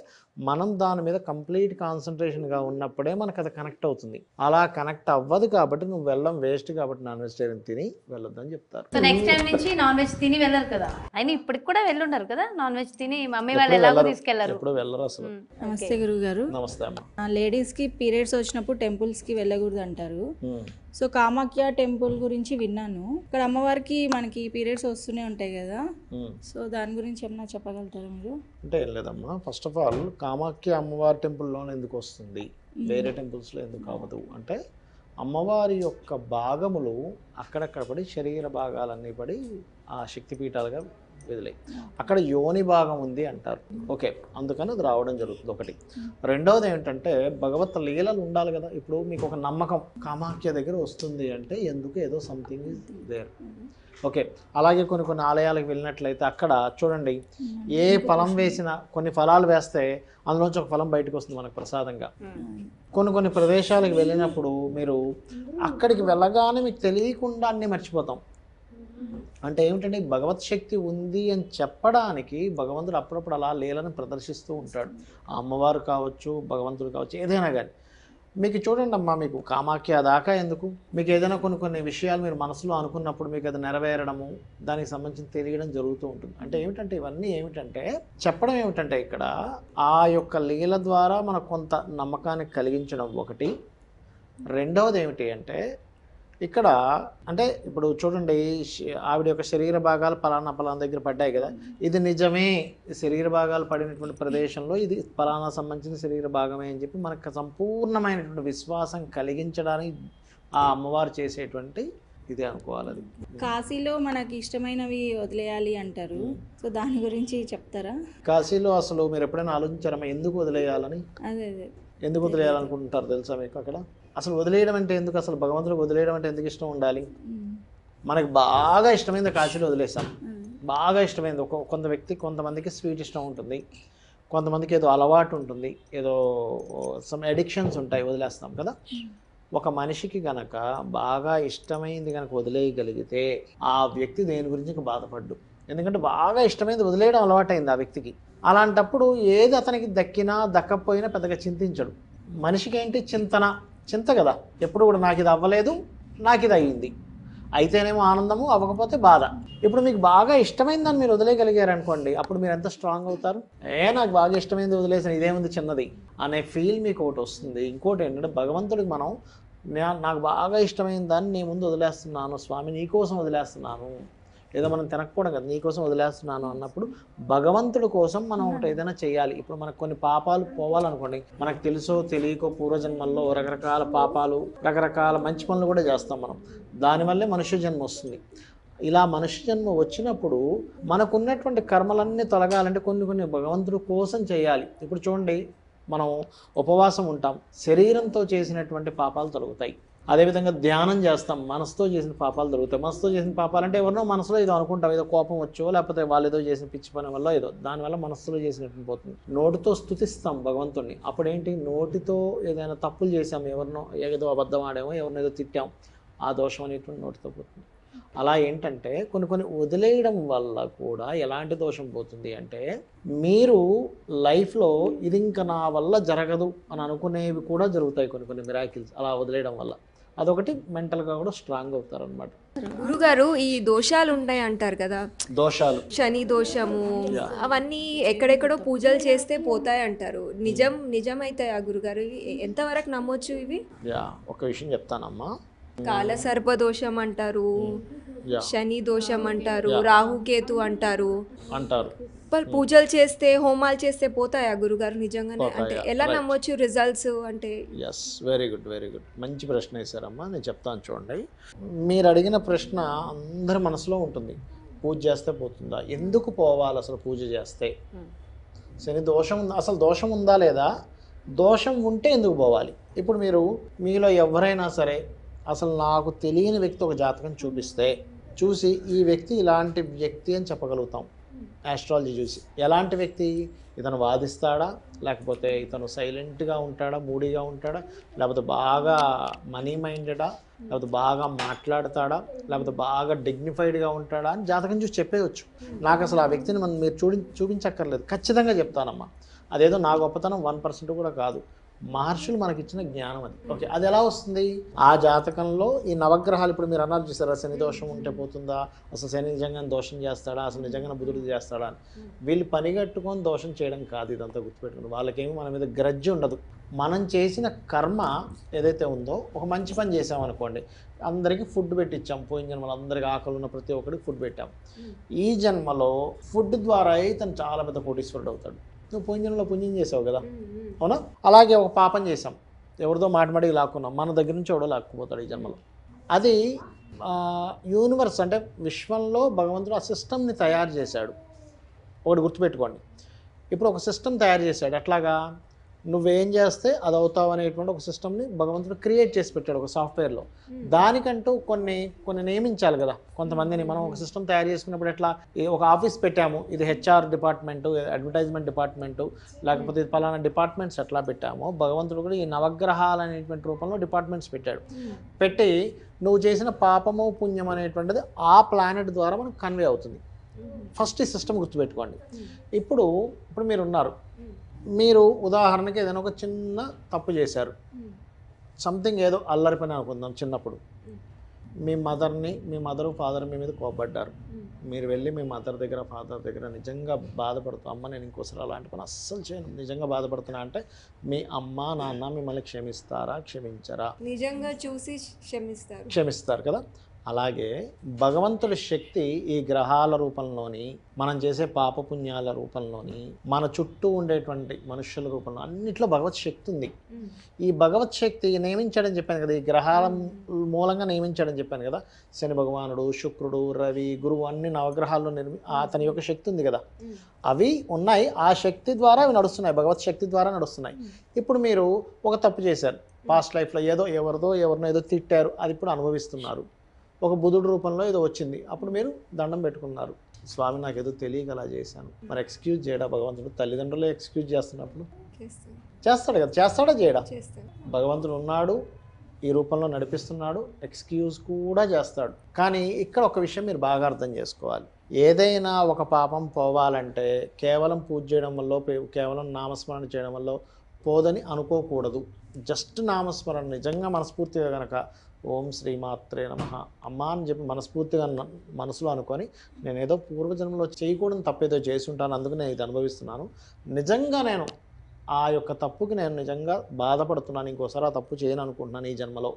మనం దాని మీద కంప్లీట్ కాన్సన్ట్రేషన్గా ఉన్నప్పుడే మనకు అది కనెక్ట్ అవుతుంది. అలా కనెక్ట్ అవ్వదు కాబట్టి నువ్వు వెళ్ళడం వేస్ట్, కాబట్టి నాన్ వెజిటేరియన్ తిని వెళ్ళొద్దు అని చెప్తారు. సో నెక్స్ట్ టైం నుంచి నాన్ వెజ్ తిని వెళ్ళరు కదా? అయినా ఇప్పటికి కూడా వెళ్ళుంటారు కదా నాన్ వెజ్ తిని, మమ్మీ వాళ్ళు ఎలాగో తీసుకెళ్లారు. ఎప్పుడు వెళ్ళరు అసలు. నమస్తే గురువు గారు. నమస్తే అమ్మ. లేడీస్కి పీరియడ్స్ వచ్చినప్పుడు టెంపుల్స్కి వెళ్ళకూడదు అంటారు. సో కామాఖ్య టెంపుల్ గురించి విన్నాను. ఇక్కడ అమ్మవారికి మనకి పీరియడ్స్ వస్తూనే ఉంటాయి కదా, సో దాని గురించి ఏమన్నా చెప్పగలుగుతారా మీరు? అంటే ఏం లేదమ్మా, ఫస్ట్ ఆఫ్ ఆల్ కామాఖ్య అమ్మవారి టెంపుల్లోనే ఎందుకు వస్తుంది, వేరే టెంపుల్స్లో ఎందుకు అవ్వదు అంటే అమ్మవారి యొక్క భాగములు అక్కడక్కడ పడి శరీర భాగాలన్నీ పడి ఆ శక్తిపీఠాలుగా వదిలే, అక్కడ యోని భాగం ఉంది అంటారు. ఓకే, అందుకని అది రావడం జరుగుతుంది ఒకటి. రెండవది ఏంటంటే భగవత్ లీలలు ఉండాలి కదా. ఇప్పుడు మీకు ఒక నమ్మకం కామాఖ్య దగ్గర వస్తుంది అంటే ఎందుకు ఏదో సంథింగ్ ఇస్ దేర్. ఓకే, అలాగే కొన్ని కొన్ని ఆలయాలకు వెళ్ళినట్లయితే అక్కడ చూడండి, ఏ ఫలం వేసినా కొన్ని ఫలాలు వేస్తే అందులోంచి ఒక ఫలం బయటకు వస్తుంది మనకు ప్రసాదంగా. కొన్ని కొన్ని ప్రదేశాలకు వెళ్ళినప్పుడు మీరు అక్కడికి వెళ్ళగానే మీకు తెలియకుండా అన్నీ మర్చిపోతాం. అంటే ఏమిటంటే భగవత్ శక్తి ఉంది అని చెప్పడానికి భగవంతుడు అప్పుడప్పుడు అలా లీలను ప్రదర్శిస్తూ ఉంటాడు. ఆ అమ్మవారు కావచ్చు, భగవంతుడు కావచ్చు, ఏదైనా కానీ. మీకు చూడండి అమ్మా, మీకు కామాఖ్య దాకా ఎందుకు, మీకు ఏదైనా కొన్ని కొన్ని విషయాలు మీరు మనసులో అనుకున్నప్పుడు మీకు అది నెరవేరడము, దానికి సంబంధించి తెలియడం జరుగుతూ ఉంటుంది. అంటే ఏమిటంటే ఇవన్నీ ఏమిటంటే చెప్పడం ఏమిటంటే ఇక్కడ ఆ యొక్క లీల ద్వారా మనకు కొంత నమ్మకాన్ని కలిగించడం ఒకటి. రెండవది ఏమిటి అంటే ఇక్కడ అంటే ఇప్పుడు చూడండి, ఆవిడ యొక్క శరీర భాగాలు పలానా దగ్గర పడ్డాయి కదా, ఇది నిజమే, శరీర భాగాలు పడినటువంటి ప్రదేశంలో ఇది పలానా సంబంధించిన శరీర భాగమే అని చెప్పి మనకు సంపూర్ణమైనటువంటి విశ్వాసం కలిగించడానికి ఆ అమ్మవారు చేసేటువంటి ఇదే అనుకోవాలి. అది కాశీలో మనకి ఇష్టమైనవి వదిలేయాలి అంటారు, సో దాని గురించి చెప్తారా? కాశీలో అసలు మీరు ఎప్పుడైనా ఆలోచించారమ్మా ఎందుకు వదిలేయాలని? అదే ఎందుకు వదిలేయాలనుకుంటారు తెలుసా మీకు? అక్కడ అసలు వదిలేయడం అంటే ఎందుకు, అసలు భగవంతుడికి వదిలేయడం అంటే ఎందుకు ఇష్టం ఉండాలి? మనకు బాగా ఇష్టమైంది కాశీలో వదిలేసాం, బాగా ఇష్టమైంది. కొంతమందికి స్వీట్ ఇష్టం ఉంటుంది, కొంతమందికి ఏదో అలవాటు ఉంటుంది, ఏదో సమ్ అడిక్షన్స్ ఉంటాయి, వదిలేస్తాం కదా. ఒక మనిషికి గనక బాగా ఇష్టమైంది కనుక వదిలేయగలిగితే ఆ వ్యక్తి దేని గురించి బాధపడ్డు, ఎందుకంటే బాగా ఇష్టమైంది వదిలేయడం అలవాటైంది ఆ వ్యక్తికి. అలాంటప్పుడు ఏది అతనికి దక్కినా దక్కపోయినా పెద్దగా చింతించడు. మనిషికి ఏంటి చింత కదా ఎప్పుడు కూడా, నాకు ఇది అవ్వలేదు, నాకు ఇది అయ్యింది, అయితేనేమో ఆనందము, అవ్వకపోతే బాధ. ఇప్పుడు మీకు బాగా ఇష్టమైన దాన్ని మీరు వదిలేయగలిగారు అనుకోండి, అప్పుడు మీరు ఎంత స్ట్రాంగ్ అవుతారు? నాకు బాగా ఇష్టమైంది వదిలేసిన, ఇదేముంది చిన్నది అనే ఫీల్ మీకు ఒకటి వస్తుంది. ఇంకోటి ఏంటంటే భగవంతుడికి మనం నాకు బాగా ఇష్టమైన దాన్ని నీ ముందు వదిలేస్తున్నాను స్వామి, నీకోసం వదిలేస్తున్నాను, ఏదో మనం తినకపోవడం కదా, నీకోసం వదిలేస్తున్నాను అన్నప్పుడు భగవంతుడి కోసం మనం ఒకటి ఏదైనా చేయాలి. ఇప్పుడు మనకు కొన్ని పాపాలు పోవాలనుకోండి, మనకు తెలుసో తెలియకో పూర్వజన్మల్లో రకరకాల పాపాలు, రకరకాల మంచి పనులు కూడా చేస్తాం మనం, దానివల్లే మనుష్య జన్మ వస్తుంది. ఇలా మనుష్య జన్మ వచ్చినప్పుడు మనకున్నటువంటి కర్మలన్నీ తొలగాలంటే కొన్ని భగవంతుడి కోసం చేయాలి. ఇప్పుడు చూడండి, మనం ఉపవాసం ఉంటాం, శరీరంతో చేసినటువంటి పాపాలు తొలగుతాయి. అదేవిధంగా ధ్యానం చేస్తాం, మనసుతో చేసిన పాపాలు దొరుకుతాయి. మనసుతో చేసిన పాపాలు అంటే ఎవరినో మనసులో ఏదో అనుకుంటాం, ఏదో కోపం వచ్చో లేకపోతే వాళ్ళు ఏదో చేసిన పిచ్చి పని వల్ల ఏదో దానివల్ల మనసులో చేసినట్టు పోతుంది. నోటితో స్తుతిస్తాం భగవంతుడిని, అప్పుడేంటి నోటితో ఏదైనా తప్పులు చేసాం, ఎవరినో ఏదో అబద్ధం ఆడామో, ఎవరినో ఏదో తిట్టాం, ఆ దోషం అనేటువంటి నోటితో పోతుంది. అలా ఏంటంటే కొన్ని వదిలేయడం వల్ల కూడా ఎలాంటి దోషం పోతుంది అంటే మీరు లైఫ్లో ఇది ఇంకా నా వల్ల జరగదు అని అనుకునేవి కూడా జరుగుతాయి, కొన్ని మిరాకిల్స్ అలా వదిలేయడం వల్ల. అదొకటి, మెంటల్గా కూడా స్ట్రాంగ్ అవుతారు అనమాట. గురుగారు, ఈ దోషాలు ఉంటాయి అంటారు కదా, దోషాలు, శని దోషము, అవన్నీ ఎక్కడెక్కడో పూజలు చేస్తే పోతాయి అంటారు, నిజమైతాయా గురుగారు? ఎంతవరకు నమ్మొచ్చు ఇవి? ఒక విషయం చెప్తానమ్మా. కాల సర్ప దోషం అంటారు, శని దోషం అంటారు, రాహుకేతు అంటారు. పూజలు చేస్తే హోమాలు చేస్తే పోతాయా గురుగారు నిజంగానే? అంటే పోతాయా? ఎలా Right. నమ్మొచ్చు రిజల్ట్స్ అంటే? Yes, very good, very good. మంచి ప్రశ్న వేశారమ్మా. నేను చెప్తాను చూడండి. మీరు అడిగిన ప్రశ్న అందరి మనసులో ఉంటుంది. పూజ చేస్తే పోతుందా? ఎందుకు పోవాలి అసలు పూజ చేస్తే? శని దోషం అసలు దోషం ఉందా లేదా? దోషం ఉంటే ఎందుకు పోవాలి? ఇప్పుడు మీరు మీలో ఎవరైనా సరే అసలు నాకు తెలియని వ్యక్తి ఒక జాతకం చూసి ఈ వ్యక్తి ఇలాంటి వ్యక్తి అని చెప్పగలుగుతాం ఆస్ట్రాలజీ చూసి. ఎలాంటి వ్యక్తి? ఇతను వాదిస్తాడా, లేకపోతే ఇతను సైలెంట్గా ఉంటాడా, మూడీగా ఉంటాడా, లేకపోతే బాగా మనీ మైండెడా, లేకపోతే బాగా మాట్లాడతాడా, లేకపోతే బాగా డిగ్నిఫైడ్గా ఉంటాడా అని జాతకం చూసి చెప్పేయచ్చు. నాకు అసలు ఆ వ్యక్తిని మీరు చూపించక్కర్లేదు, ఖచ్చితంగా చెప్తానమ్మా. అదేదో నా గొప్పతనం 1% కూడా కాదు. మహర్షులు మనకిచ్చిన జ్ఞానం అది. ఓకే, అది ఎలా వస్తుంది? ఆ జాతకంలో ఈ నవగ్రహాలు, ఇప్పుడు మీరు అన్నారు చూసారా, శని దోషం ఉంటే పోతుందా, అసలు శని నిజంగా దోషం చేస్తాడా, అసలు నిజంగా బుధుడు చేస్తాడా అని. వీళ్ళు పనిగట్టుకొని దోషం చేయడం కాదు, ఇదంతా గుర్తుపెట్టుకుని. వాళ్ళకేమి మన మీద గ్రడ్జ్ ఉండదు. మనం చేసిన కర్మ ఏదైతే ఉందో, ఒక మంచి పని చేసామనుకోండి, అందరికీ ఫుడ్ పెట్టించాం. పోయిన జన్మలో అందరికి ఆకలి ఉన్న ప్రతి ఒక్కరికి ఫుడ్ పెట్టాం. ఈ జన్మలో ఫుడ్ ద్వారా తను చాలా పెద్ద కోటీశ్వరుడు అవుతాడు. నువ్వు పోయిన జన్మలో పుణ్యం చేసావు కదా, అవునా? అలాగే ఒక పాపం చేసాం, ఎవరిదో మాటిమాటికి లాక్కున్నాం, మన దగ్గర నుంచి ఎవడో లాక్కుపోతాడు ఈ జన్మలో. అది యూనివర్స్ అంటే విశ్వంలో భగవంతుడు ఆ సిస్టమ్ని తయారు చేశాడు. ఒకటి గుర్తుపెట్టుకోండి, ఇప్పుడు ఒక సిస్టమ్ తయారు చేశాడు. ఎట్లాగా? నువ్వేం చేస్తే అది అవుతావు అనేటువంటి ఒక సిస్టమ్ని భగవంతుడు క్రియేట్ చేసి పెట్టాడు ఒక సాఫ్ట్వేర్లో. దానికంటూ కొన్ని నియమించాలి కదా కొంతమందిని. మనం ఒక సిస్టమ్ తయారు చేసుకున్నప్పుడు ఎట్లా, ఒక ఆఫీస్ పెట్టాము, ఇది హెచ్ఆర్ డిపార్ట్మెంటు, అడ్వర్టైజ్మెంట్ డిపార్ట్మెంటు, లేకపోతే ఇది పలానా డిపార్ట్మెంట్స్ ఎట్లా పెట్టామో, భగవంతుడు కూడా ఈ నవగ్రహాలు అనేటువంటి రూపంలో డిపార్ట్మెంట్స్ పెట్టి నువ్వు చేసిన పాపము పుణ్యం అనేటువంటిది ఆ ప్లానెట్ ద్వారా మనకు కన్వే అవుతుంది. ఫస్ట్ ఈ సిస్టమ్ గుర్తుపెట్టుకోండి. ఇప్పుడు మీరు ఉన్నారు, మీరు ఉదాహరణకి ఏదైనా ఒక చిన్న తప్పు చేశారు, సంథింగ్ ఏదో అల్లరి పని అనుకుందాం. చిన్నప్పుడు మీ మదరు ఫాదర్ మీ మీద కోపడ్డారు. మీరు వెళ్ళి మీ మదర్ దగ్గర ఫాదర్ దగ్గర నిజంగా బాధపడుతూ, అమ్మ నేను ఇంకోసారి అలాంటి పని అస్సలు చేయను, నిజంగా బాధపడుతున్నా అంటే మీ అమ్మ నాన్న మిమ్మల్ని క్షమించరా? నిజంగా చూసి క్షమిస్తారు కదా. అలాగే భగవంతుడి శక్తి ఈ గ్రహాల రూపంలోని, మనం చేసే పాపపుణ్యాల రూపంలోని, మన చుట్టూ ఉండేటువంటి మనుష్యుల రూపంలో అన్నిట్లో భగవత్ శక్తి ఉంది. ఈ భగవత్ శక్తి నియమించాడని చెప్పాను కదా, ఈ గ్రహాల మూలంగా నియమించాడని చెప్పాను కదా. శని భగవానుడు, శుక్రుడు, రవి, గురువు అన్ని నవగ్రహాల్లో అతని యొక్క శక్తి ఉంది కదా, అవి ఉన్నాయి. ఆ శక్తి ద్వారా అవి నడుస్తున్నాయి, భగవత్ శక్తి ద్వారా నడుస్తున్నాయి. ఇప్పుడు మీరు ఒక తప్పు చేశారు పాస్ట్ లైఫ్లో, ఎవరినో ఏదో తిట్టారు, అది ఇప్పుడు అనుభవిస్తున్నారు. ఒక బుధుడు రూపంలో ఏదో వచ్చింది, అప్పుడు మీరు దండం పెట్టుకున్నారు, స్వామి నాకు ఏదో తెలియక అలా చేశాను. మరి ఎక్స్క్యూజ్ చేయడా భగవంతుడు? తల్లిదండ్రులు ఎక్స్క్యూజ్ చేస్తున్నప్పుడు చేస్తాడు కదా, చేస్తాడా చేయడా? భగవంతుడు ఉన్నాడు, ఈ రూపంలో నడిపిస్తున్నాడు, ఎక్స్క్యూజ్ కూడా చేస్తాడు. కానీ ఇక్కడ ఒక విషయం మీరు బాగా అర్థం చేసుకోవాలి. ఏదైనా ఒక పాపం పోవాలంటే కేవలం పూజ చేయడం వల్ల, కేవలం నామస్మరణ చేయడం వల్ల పోదని అనుకోకూడదు. జస్ట్ నామస్మరణ నిజంగా మనస్ఫూర్తిగా కనుక ఓం శ్రీమాత్రే నమః అమ్మ అని చెప్పి మనస్ఫూర్తిగా మనసులో అనుకొని, నేనేదో పూర్వజన్మలో చేయకూడని తప్పేదో చేసి ఉంటాను, అందుకు నేను ఇది అనుభవిస్తున్నాను, నిజంగా నేను ఆ యొక్క తప్పుకి నేను నిజంగా బాధపడుతున్నాను, ఇంకోసారి ఆ తప్పు చేయను అనుకుంటున్నాను ఈ జన్మలో,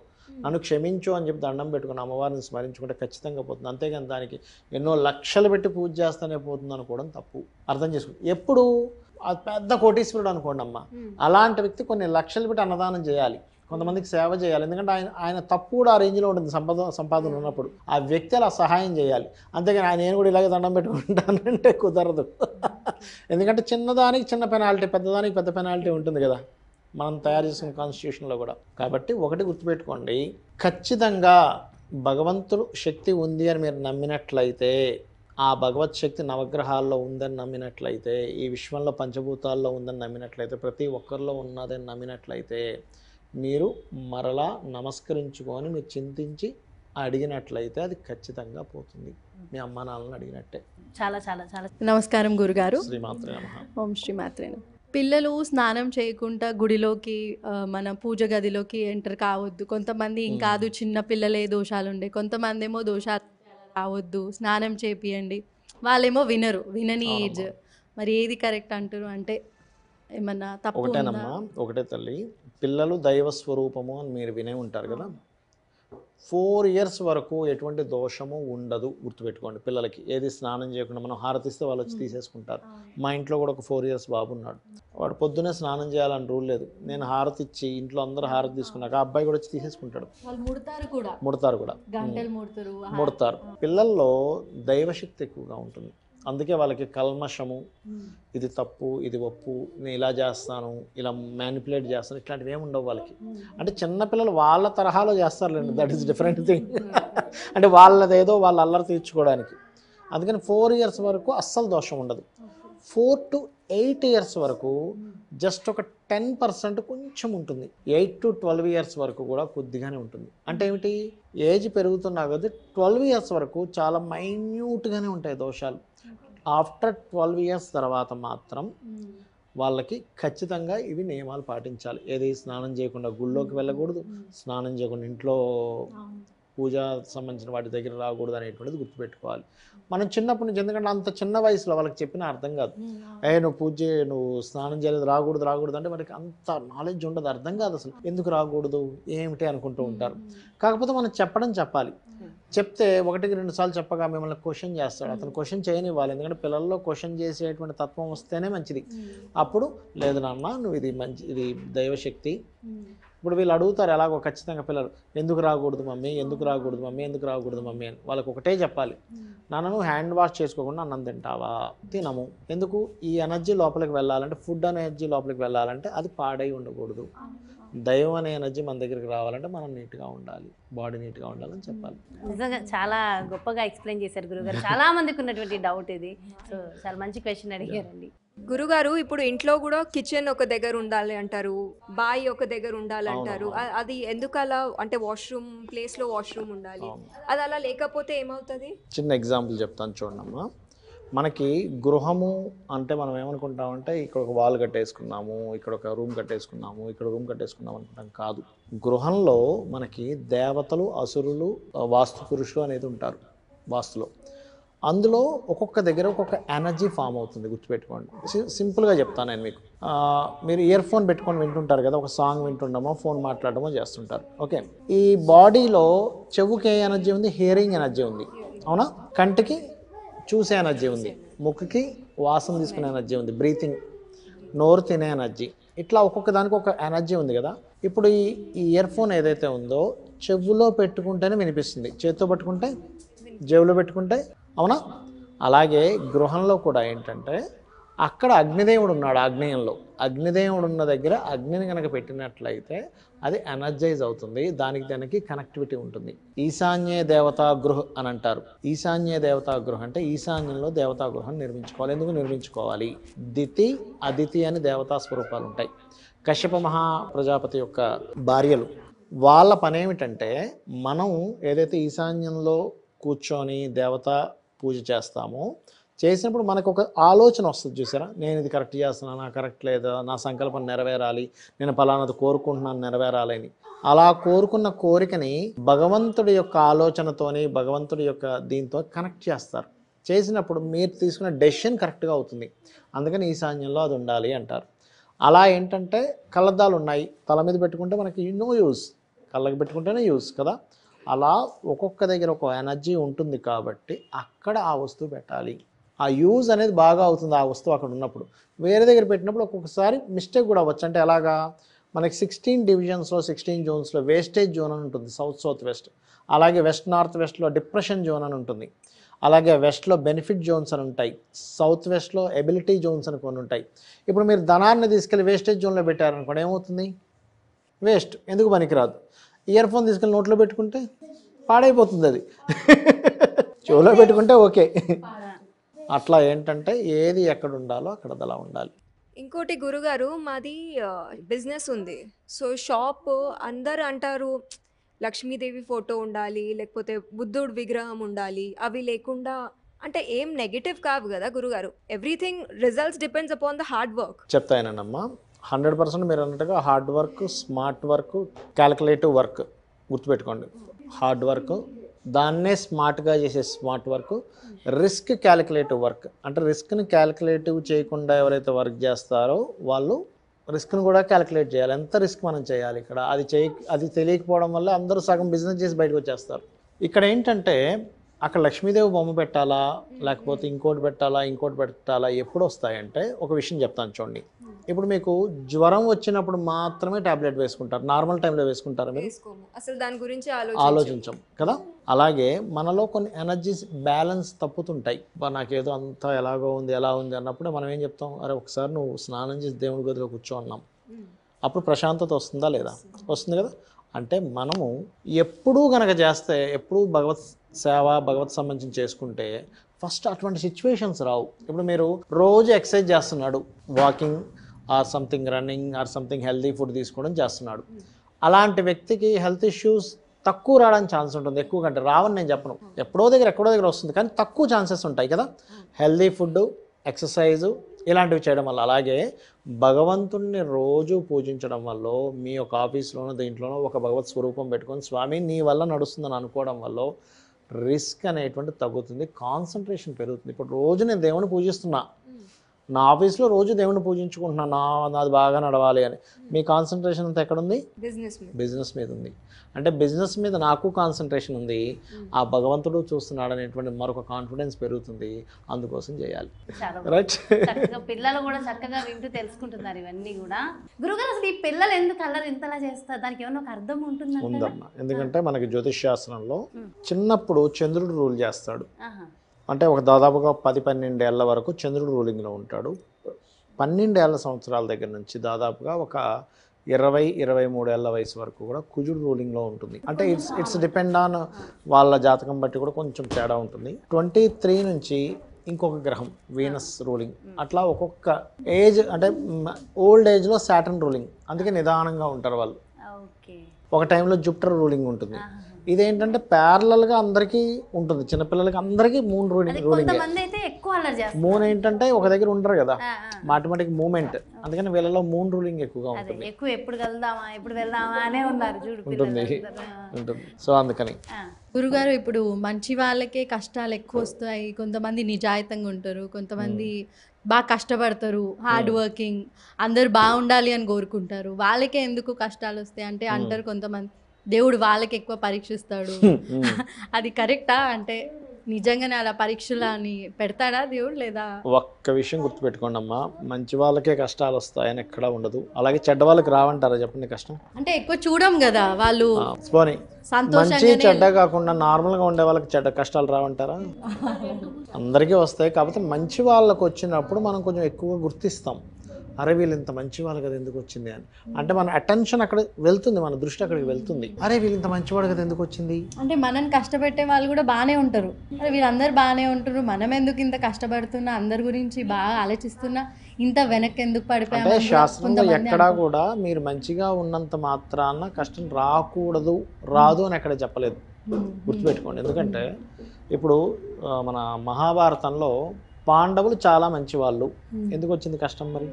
నన్ను క్షమించు అని చెప్పి దండం పెట్టుకుని అమ్మవారిని స్మరించుకుంటే ఖచ్చితంగా పోతుంది. అంతేగాని దానికి ఎన్నో లక్షలు పెట్టి పూజ చేస్తూనే పోతుంది అనుకోవడం తప్పు. అర్థం చేసుకుంటే ఎప్పుడు పెద్ద కోటీశ్వరుడు అనుకోండి అమ్మ, అలాంటి వ్యక్తి కొన్ని లక్షలు పెట్టి అన్నదానం చేయాలి, కొంతమందికి సేవ చేయాలి. ఎందుకంటే ఆయన తప్పు కూడా ఆ రేంజ్లో ఉంటుంది, సంపాదన ఉన్నప్పుడు ఆ వ్యక్తి అలా సహాయం చేయాలి. అంతేగాని నేను కూడా ఇలాగే దండం పెట్టుకుంటానంటే కుదరదు. ఎందుకంటే చిన్నదానికి చిన్న పెనాల్టీ, పెద్దదానికి పెద్ద పెనాల్టీ ఉంటుంది కదా మనం తయారు చేసుకున్న కాన్స్టిట్యూషన్లో కూడా. కాబట్టి ఒకటి గుర్తుపెట్టుకోండి, ఖచ్చితంగా భగవంతుడు శక్తి ఉంది అని మీరు నమ్మినట్లయితే, ఆ భగవత్ శక్తి నవగ్రహాల్లో ఉందని నమ్మినట్లయితే, ఈ విశ్వంలో పంచభూతాల్లో ఉందని నమ్మినట్లయితే, ప్రతి ఒక్కరిలో ఉన్నదని నమ్మినట్లయితే, మీరు మరలా నమస్కరించుకొని మీరు చింతించి అడిగినట్లయితే అది ఖచ్చితంగా పోతుంది. మీ అమ్మ నాన్నని అడిగినట్టే. చాలా చాలా చాలా నమస్కారం గురుగారు. శ్రీమాత్రే నమః. ఓం శ్రీమాత్రే నమః. పిల్లలు స్నానం చేయకుండా గుడిలోకి మన పూజ గదిలోకి ఎంటర్ కావద్దు. కొంతమంది ఇంకాదు చిన్న పిల్లలే దోషాలు ఉండే, కొంతమంది ఏమో దోషాలు రావద్దు, స్నానం చేపియండి, వాళ్ళేమో వినని ఏజ్. మరి ఏది కరెక్ట్ అంటారు? అంటే ఏమన్నా తప్పు? ఒకటేనమ్మా, ఒకటే తల్లి. పిల్లలు దైవ స్వరూపము అని మీరు వినే ఉంటారు కదా. 4 years వరకు ఎటువంటి దోషము ఉండదు, గుర్తుపెట్టుకోండి. పిల్లలకి ఏది స్నానం చేయకుండా మనం హారతిస్తే వాళ్ళు వచ్చి తీసేసుకుంటారు. మా ఇంట్లో కూడా ఒక 4 years బాబు ఉన్నాడు. వాడు పొద్దున్నే స్నానం చేయాలని రూల్ లేదు. నేను హారతి ఇచ్చి ఇంట్లో అందరూ హారతి తీసుకున్నాక ఆ అబ్బాయి కూడా వచ్చి తీసేసుకుంటాడు. ముడతారు కూడా ముడతారు. పిల్లల్లో దైవశక్తి ఎక్కువగా ఉంటుంది. అందుకే వాళ్ళకి కల్మషము, ఇది తప్పు ఇది ఒప్పు, నేను ఇలా చేస్తాను, ఇలా మ్యానిపులేట్ చేస్తాను, ఇట్లాంటివి ఏమి ఉండవు వాళ్ళకి. అంటే చిన్నపిల్లలు వాళ్ళ తరహాలో చేస్తారులేండి, దట్ ఈస్ డిఫరెంట్ థింగ్. అంటే వాళ్ళదేదో వాళ్ళ అల్లరి తీర్చుకోవడానికి. అందుకని 4 years వరకు అస్సలు దోషం ఉండదు. 4 to 8 years వరకు జస్ట్ ఒక 10% కొంచెం ఉంటుంది. 8 to 12 years వరకు కూడా కొద్దిగానే ఉంటుంది. అంటే ఏమిటి, ఏజ్ పెరుగుతున్నా కదా 12 years వరకు చాలా మైన్యూట్గానే ఉంటాయి దోషాలు. ఆఫ్టర్ 12 years తర్వాత మాత్రం వాళ్ళకి ఖచ్చితంగా ఇవి నియమాలు పాటించాలి. ఏది స్నానం చేయకుండా గుళ్ళోకి వెళ్ళకూడదు, స్నానం చేయకుండా ఇంట్లో పూజ సంబంధించిన వాటి దగ్గర రాకూడదు అనేటువంటిది గుర్తుపెట్టుకోవాలి. మనం చిన్నప్పటి నుంచి, ఎందుకంటే అంత చిన్న వయసులో వాళ్ళకి చెప్పినా అర్థం కాదు. నువ్వు పూజ నువ్వు స్నానం చేయలేదు రాకూడదు అంటే వాళ్ళకి అంత నాలెడ్జ్ ఉండదు, అర్థం కాదు అసలు. ఎందుకు రాకూడదు ఏమిటి అనుకుంటూ ఉంటారు. కాకపోతే మనం చెప్పాలి. చెప్తే 1-2 సార్లు చెప్పగా మిమ్మల్ని క్వశ్చన్ చేస్తాడు. అతను క్వశ్చన్ చేయనివ్వాలి, ఎందుకంటే పిల్లల్లో క్వశ్చన్ చేసేటువంటి తత్వం వస్తేనే మంచిది. అప్పుడు లేదు నాన్న నువ్వు ఇది మంచి, ఇది దైవశక్తి. ఇప్పుడు వీళ్ళు అడుగుతారు ఎలాగో ఖచ్చితంగా పిల్లలు, ఎందుకు రాకూడదు మమ్మీ అని. వాళ్ళకి ఒకటే చెప్పాలి, నాన్న నువ్వు హ్యాండ్ వాష్ చేసుకోకుండా అన్నం తింటావా? తినము. ఎందుకు? ఈ ఎనర్జీ లోపలికి వెళ్ళాలంటే, ఫుడ్ అనే ఎనర్జీ లోపలికి వెళ్ళాలంటే అది పాడై ఉండకూడదు. దైవం అనే ఎనర్జీ మన దగ్గరికి రావాలంటే మనం నీట్గా ఉండాలి, బాడీ నీట్గా ఉండాలని చెప్పాలి. నిజంగా చాలా గొప్పగా ఎక్స్ప్లెయిన్ చేశారు గురుగారు. చాలా మందికి ఉన్నటువంటి డౌట్ ఇది. సో చాలా మంచి క్వశ్చన్ అడిగారండి. గురుగారు ఇప్పుడు ఇంట్లో కూడా కిచెన్ ఒక దగ్గర ఉండాలి అంటారు, బాయ్ ఒక దగ్గర ఉండాలి అంటారు. అది ఎందుకు అలా? అంటే వాష్రూమ్ ప్లేస్లో వాష్రూమ్ ఉండాలి, అది అలా లేకపోతే ఏమవుతుంది? చిన్న ఎగ్జాంపుల్ చెప్తాను చూడమ్మా. మనకి గృహము అంటే మనం ఏమనుకుంటామంటే ఇక్కడ ఒక వాల్ కట్టేసుకున్నాము, ఇక్కడ ఒక రూమ్ కట్టేసుకున్నాము, ఇక్కడ రూమ్ కట్టేసుకున్నాము అనుకుంటాం. కాదు, గృహంలో మనకి దేవతలు, అసురులు, వాస్తు పురుషులు అనేది ఉంటారు వాస్తులో. అందులో ఒక్కొక్క దగ్గర ఒక్కొక్క ఎనర్జీ ఫామ్ అవుతుంది, గుర్తుపెట్టుకోండి. సింపుల్గా చెప్తాను నేను మీకు. మీరు ఇయర్ ఫోన్ పెట్టుకొని వింటుంటారు కదా, ఒక సాంగ్ వింటుండమో ఫోన్ మాట్లాడమో చేస్తుంటారు. ఓకే, ఈ బాడీలో చెవుకి ఏ ఎనర్జీ ఉంది? హియరింగ్ ఎనర్జీ ఉంది, అవునా? కంటికి చూసే ఎనర్జీ ఉంది, ముక్కుకి వాసన తీసుకునే ఎనర్జీ ఉంది, బ్రీతింగ్, నోరు తినే ఎనర్జీ, ఇట్లా ఒక్కొక్క దానికి ఒక ఎనర్జీ ఉంది కదా. ఇప్పుడు ఈ ఇయర్ ఫోన్ ఏదైతే ఉందో చెవులో పెట్టుకుంటేనే వినిపిస్తుంది, చేతితో పట్టుకుంటే, జేబులో పెట్టుకుంటే, అవునా? అలాగే గృహంలో కూడా ఏంటంటే అక్కడ అగ్నిదేవుడు ఉన్నాడు. అగ్నిదేవుడు ఉన్న దగ్గర అగ్నిని కనుక పెట్టినట్లయితే అది ఎనర్జైజ్ అవుతుంది, దానికి కనెక్టివిటీ ఉంటుంది. ఈశాన్య దేవతా గృహ అని అంటారు. ఈశాన్య దేవతా గృహ అంటే ఈశాన్యంలో దేవతా గృహం నిర్మించుకోవాలి. ఎందుకు నిర్మించుకోవాలి? దితి అదితి అని దేవతా స్వరూపాలు ఉంటాయి. కశ్యప మహా ప్రజాపతి యొక్క భార్యలు, వాళ్ళ పనేమిటంటే మనం ఏదైతే ఈశాన్యంలో కూర్చొని దేవతా పూజ చేస్తామో, చేసినప్పుడు మనకు ఒక ఆలోచన వస్తుంది చూసారా, నేను ఇది కరెక్ట్ చేస్తున్నానా, కరెక్ట్ లేదా, నా సంకల్పం నెరవేరాలి, నేను ఫలానాది కోరుకుంటున్నాను నెరవేరాలని. అలా కోరుకున్న కోరికని భగవంతుడి యొక్క ఆలోచనతోని, భగవంతుడి యొక్క దీంతో కనెక్ట్ చేస్తారు. చేసినప్పుడు మీరు తీసుకున్న డెసిషన్ కరెక్ట్గా అవుతుంది. అందుకని ఈశాన్యంలో అది ఉండాలి అంటారు. అలా ఏంటంటే కళ్ళద్దాలు ఉన్నాయి, తల మీద పెట్టుకుంటే మనకి నో యూస్, కళ్ళకి పెట్టుకుంటేనే యూస్ కదా. అలా ఒక్కొక్క దగ్గర ఒక ఎనర్జీ ఉంటుంది కాబట్టి అక్కడ ఆ వస్తువు పెట్టాలి. ఆ యూజ్ అనేది బాగా అవుతుంది ఆ వస్తువు అక్కడ ఉన్నప్పుడు. వేరే దగ్గర పెట్టినప్పుడు ఒక్కొక్కసారి మిస్టేక్ కూడా అవ్వచ్చు. అంటే ఎలాగా, మనకి 16 డివిజన్స్లో 16 జోన్స్లో వేస్టేజ్ జోన్ అని ఉంటుంది, సౌత్ వెస్ట్. అలాగే వెస్ట్ నార్త్ వెస్ట్లో డిప్రెషన్ జోన్ అని ఉంటుంది. అలాగే వెస్ట్లో బెనిఫిట్ జోన్స్ అని ఉంటాయి, సౌత్ వెస్ట్లో ఎబిలిటీ జోన్స్ అని కొన్ని ఉంటాయి. ఇప్పుడు మీరు ధనాన్ని తీసుకెళ్ళి వేస్టేజ్ జోన్లో పెట్టారనుకోండి, ఏమవుతుంది? వేస్ట్, ఎందుకు పనికిరాదు. ఇయర్ ఫోన్ తీసుకెళ్ళి నోట్లో పెట్టుకుంటే పాడైపోతుంది, అది చెవులో పెట్టుకుంటే ఓకే. అట్లా ఏంటంటే ఏది ఎక్కడ ఉండాలో అక్కడ అలా ఉండాలి. ఇంకోటి గురుగారు, మాది బిజినెస్ ఉంది. సో షాప్ అందరు అంటారు లక్ష్మీదేవి ఫోటో ఉండాలి, లేకపోతే బుద్ధుడు విగ్రహం ఉండాలి, అవి లేకుండా అంటే ఏం నెగిటివ్ కావు కదా గురుగారు. Everything results depends upon the hard work. చెప్తాయనమ్మా, 100% మీరు అన్నట్టుగా hard work, smart work, calculative work గుర్తుపెట్టుకోండి. హార్డ్ వర్క్, దాన్నే స్మార్ట్గా చేసే smart work, risk calculative work. అంటే రిస్క్ని క్యాలిక్యులేటివ్ చేయకుండా ఎవరైతే వర్క్ చేస్తారో వాళ్ళు రిస్క్ను కూడా క్యాలిక్యులేట్ చేయాలి. ఎంత రిస్క్ మనం చేయాలి ఇక్కడ, అది తెలియకపోవడం వల్ల అందరూ సగం బిజినెస్ చేసి బయటకు వచ్చేస్తారు. ఇక్కడ ఏంటంటే అక్కడ లక్ష్మీదేవి బొమ్మ పెట్టాలా లేకపోతే ఇంకోటి పెట్టాలా ఎప్పుడు వస్తాయంటే ఒక విషయం చెప్తాను చూడండి. ఇప్పుడు మీకు జ్వరం వచ్చినప్పుడు మాత్రమే టాబ్లెట్ వేసుకుంటారు, నార్మల్ టైంలో వేసుకుంటారు మీరు? అసలు దాని గురించి ఆలోచించం కదా. అలాగే మనలో కొన్ని ఎనర్జీస్ బ్యాలెన్స్ తప్పుతుంటాయి. నాకేదో అంతా ఎలా ఉంది అన్నప్పుడు మనం ఏం చెప్తాం, అరే ఒకసారి నువ్వు స్నానం చేసి దేవుడి గదిలో కూర్చో అన్నాం. అప్పుడు ప్రశాంతత వస్తుందా లేదా? వస్తుంది కదా. అంటే మనము ఎప్పుడూ గనక చేస్తే, ఎప్పుడూ భగవత్ సేవ భగవత్ సంబంధించి చేసుకుంటే ఫస్ట్ అటువంటి సిచ్యువేషన్స్ రావు. ఇప్పుడు మీరు రోజు ఎక్సర్సైజ్ చేస్తున్నాడు, walking or something, running or something, healthy food తీసుకోవడం చేస్తున్నాడు. అలాంటి వ్యక్తికి హెల్త్ ఇష్యూస్ తక్కువ రావడానికి ఛాన్స్ ఉంటుంది. ఎక్కువ కంటే రావని నేను చెప్పను, ఎక్కడో దగ్గర వస్తుంది, కానీ తక్కువ ఛాన్సెస్ ఉంటాయి కదా హెల్తీ ఫుడ్, ఎక్సర్సైజు ఇలాంటివి చేయడం వల్ల. అలాగే భగవంతుణ్ణి రోజు పూజించడం వల్ల, మీ యొక్క ఆఫీస్లోనో దీంట్లోనో ఒక భగవత్ స్వరూపం పెట్టుకొని స్వామి నీ వల్ల నడుస్తుందని అనుకోవడం వల్ల రిస్క్ అనేటువంటి తగ్గుతుంది, కాన్సన్ట్రేషన్ పెరుగుతుంది. ఇప్పుడు రోజు నేను దేవుని పూజిస్తున్నా, నా ఆఫీస్లో రోజు దేవుని పూజించుకుంటున్నా, నాది బాగా నడవాలి అని, మీ కాన్సన్ట్రేషన్ అంతా ఎక్కడుంది? బిజినెస్ మీద ఉంది. అంటే బిజినెస్ మీద నాకు కాన్సన్ట్రేషన్ ఉంది, ఆ భగవంతుడు చూస్తున్నాడు అనేటువంటి మరొక కాన్ఫిడెన్స్ పెరుగుతుంది. అందుకోసం చేయాలి. రైట్. పిల్లలు కూడా చక్కగా వింటూ తెలుసుకుంటున్నారు ఇవన్నీ కూడా. గురుగారు అసలు ఈ పిల్లలు ఎందుకు అల్లరి ఇంతలా చేస్తారు, దానికి ఏమన్నా ఒక అర్థం ఉందమ్మా. ఎందుకంటే మనకి జ్యోతిష్ శాస్త్రంలో చిన్నప్పుడు చంద్రుడు రూల్ చేస్తాడు. అంటే ఒక దాదాపుగా 10-12 ఏళ్ల వరకు చంద్రుడు రూలింగ్లో ఉంటాడు. 12 సంవత్సరాల దగ్గర నుంచి దాదాపుగా ఒక 20-23 ఏళ్ల వయసు వరకు కూడా కుజుడు రూలింగ్లో ఉంటుంది. అంటే ఇట్స్ డిపెండ్ ఆన్ వాళ్ళ జాతకం బట్టి కూడా కొంచెం తేడా ఉంటుంది. 23 నుంచి ఇంకొక గ్రహం వీనస్ రూలింగ్, అట్లా ఒక్కొక్క ఏజ్, అంటే ఓల్డ్ ఏజ్లో సాటర్న్ రూలింగ్, అందుకే నిదానంగా ఉంటారు వాళ్ళు. ఒక టైంలో జూపిటర్ రూలింగ్ ఉంటుంది. ఇదేంటంటే ప్యారలల్గా అందరికీ ఉంటుంది, చిన్నపిల్లలకి అందరికీ మూన్ రూలింగ్. మూన్ ఏంటంటే ఒక దగ్గర ఉండరు కదా, మాటిమాటిక్ మూమెంట్, అందుకని వీళ్ళలో మూన్ రూలింగ్ ఎక్కువగా ఉంటుంది. ఉంటుంది. సో అందుకని గురుగారు ఇప్పుడు మంచి వాళ్ళకే కష్టాలు ఎక్కువ వస్తాయి, కొంతమంది నిజాయితీగా ఉంటారు, కొంతమంది బాగా కష్టపడతారు, హార్డ్ వర్కింగ్, అందరు బాగుండాలి అని కోరుకుంటారు, వాళ్ళకే ఎందుకు కష్టాలు వస్తాయి అంటే అంటారు కొంతమంది దేవుడు వాళ్ళకి ఎక్కువ పరీక్షిస్తాడు. అది కరెక్టా? అంటే నిజంగానే అలా పరీక్షలు అని పెడతాడా దేవుడు లేదా? ఒక్క విషయం గుర్తుపెట్టుకోండి అమ్మా, మంచి వాళ్ళకే కష్టాలు వస్తాయని ఎక్కడా ఉండదు. అలాగే చెడ్డ వాళ్ళకి రావంటారా చెప్పండి కష్టం? అంటే ఎక్కువ చూడం కదా వాళ్ళు. పోనీ మంచి చెడ్డ కాకుండా నార్మల్గా ఉండే వాళ్ళకి చెడ్డ కష్టాలు రావంటారా? అందరికీ వస్తాయి. కాకపోతే మంచి వాళ్ళకి వచ్చినప్పుడు మనం కొంచెం ఎక్కువ గుర్తిస్తాం, అరే వీళ్ళు ఇంత మంచి వాళ్ళు కదా ఎందుకు వచ్చింది అని. అంటే మన అటెన్షన్ అక్కడ వెళ్తుంది, మన దృష్టి అక్కడికి వెళ్తుంది, అరే వీళ్ళు ఇంత మంచివాడు కదా ఎందుకు వచ్చింది. అంటే మనం కష్టపెట్టే వాళ్ళు కూడా బాగానే ఉంటారు, అరే వీళ్ళందరూ బాగానే ఉంటారు, మనం ఎందుకు ఇంత కష్టపడుతున్నా, అందరి గురించి బాగా ఆలోచిస్తున్నా, ఇంత వెనక్కి ఎందుకు పడిపోయాం. అంటే శాస్త్రంలో ఎక్కడా కూడా మీరు మంచిగా ఉన్నంత మాత్రాన కష్టం రాదు అని ఎక్కడ చెప్పలేదు, గుర్తుపెట్టుకోండి. ఎందుకంటే ఇప్పుడు మన మహాభారతంలో పాండవులు చాలా మంచి వాళ్ళు, ఎందుకు వచ్చింది కష్టం మరి?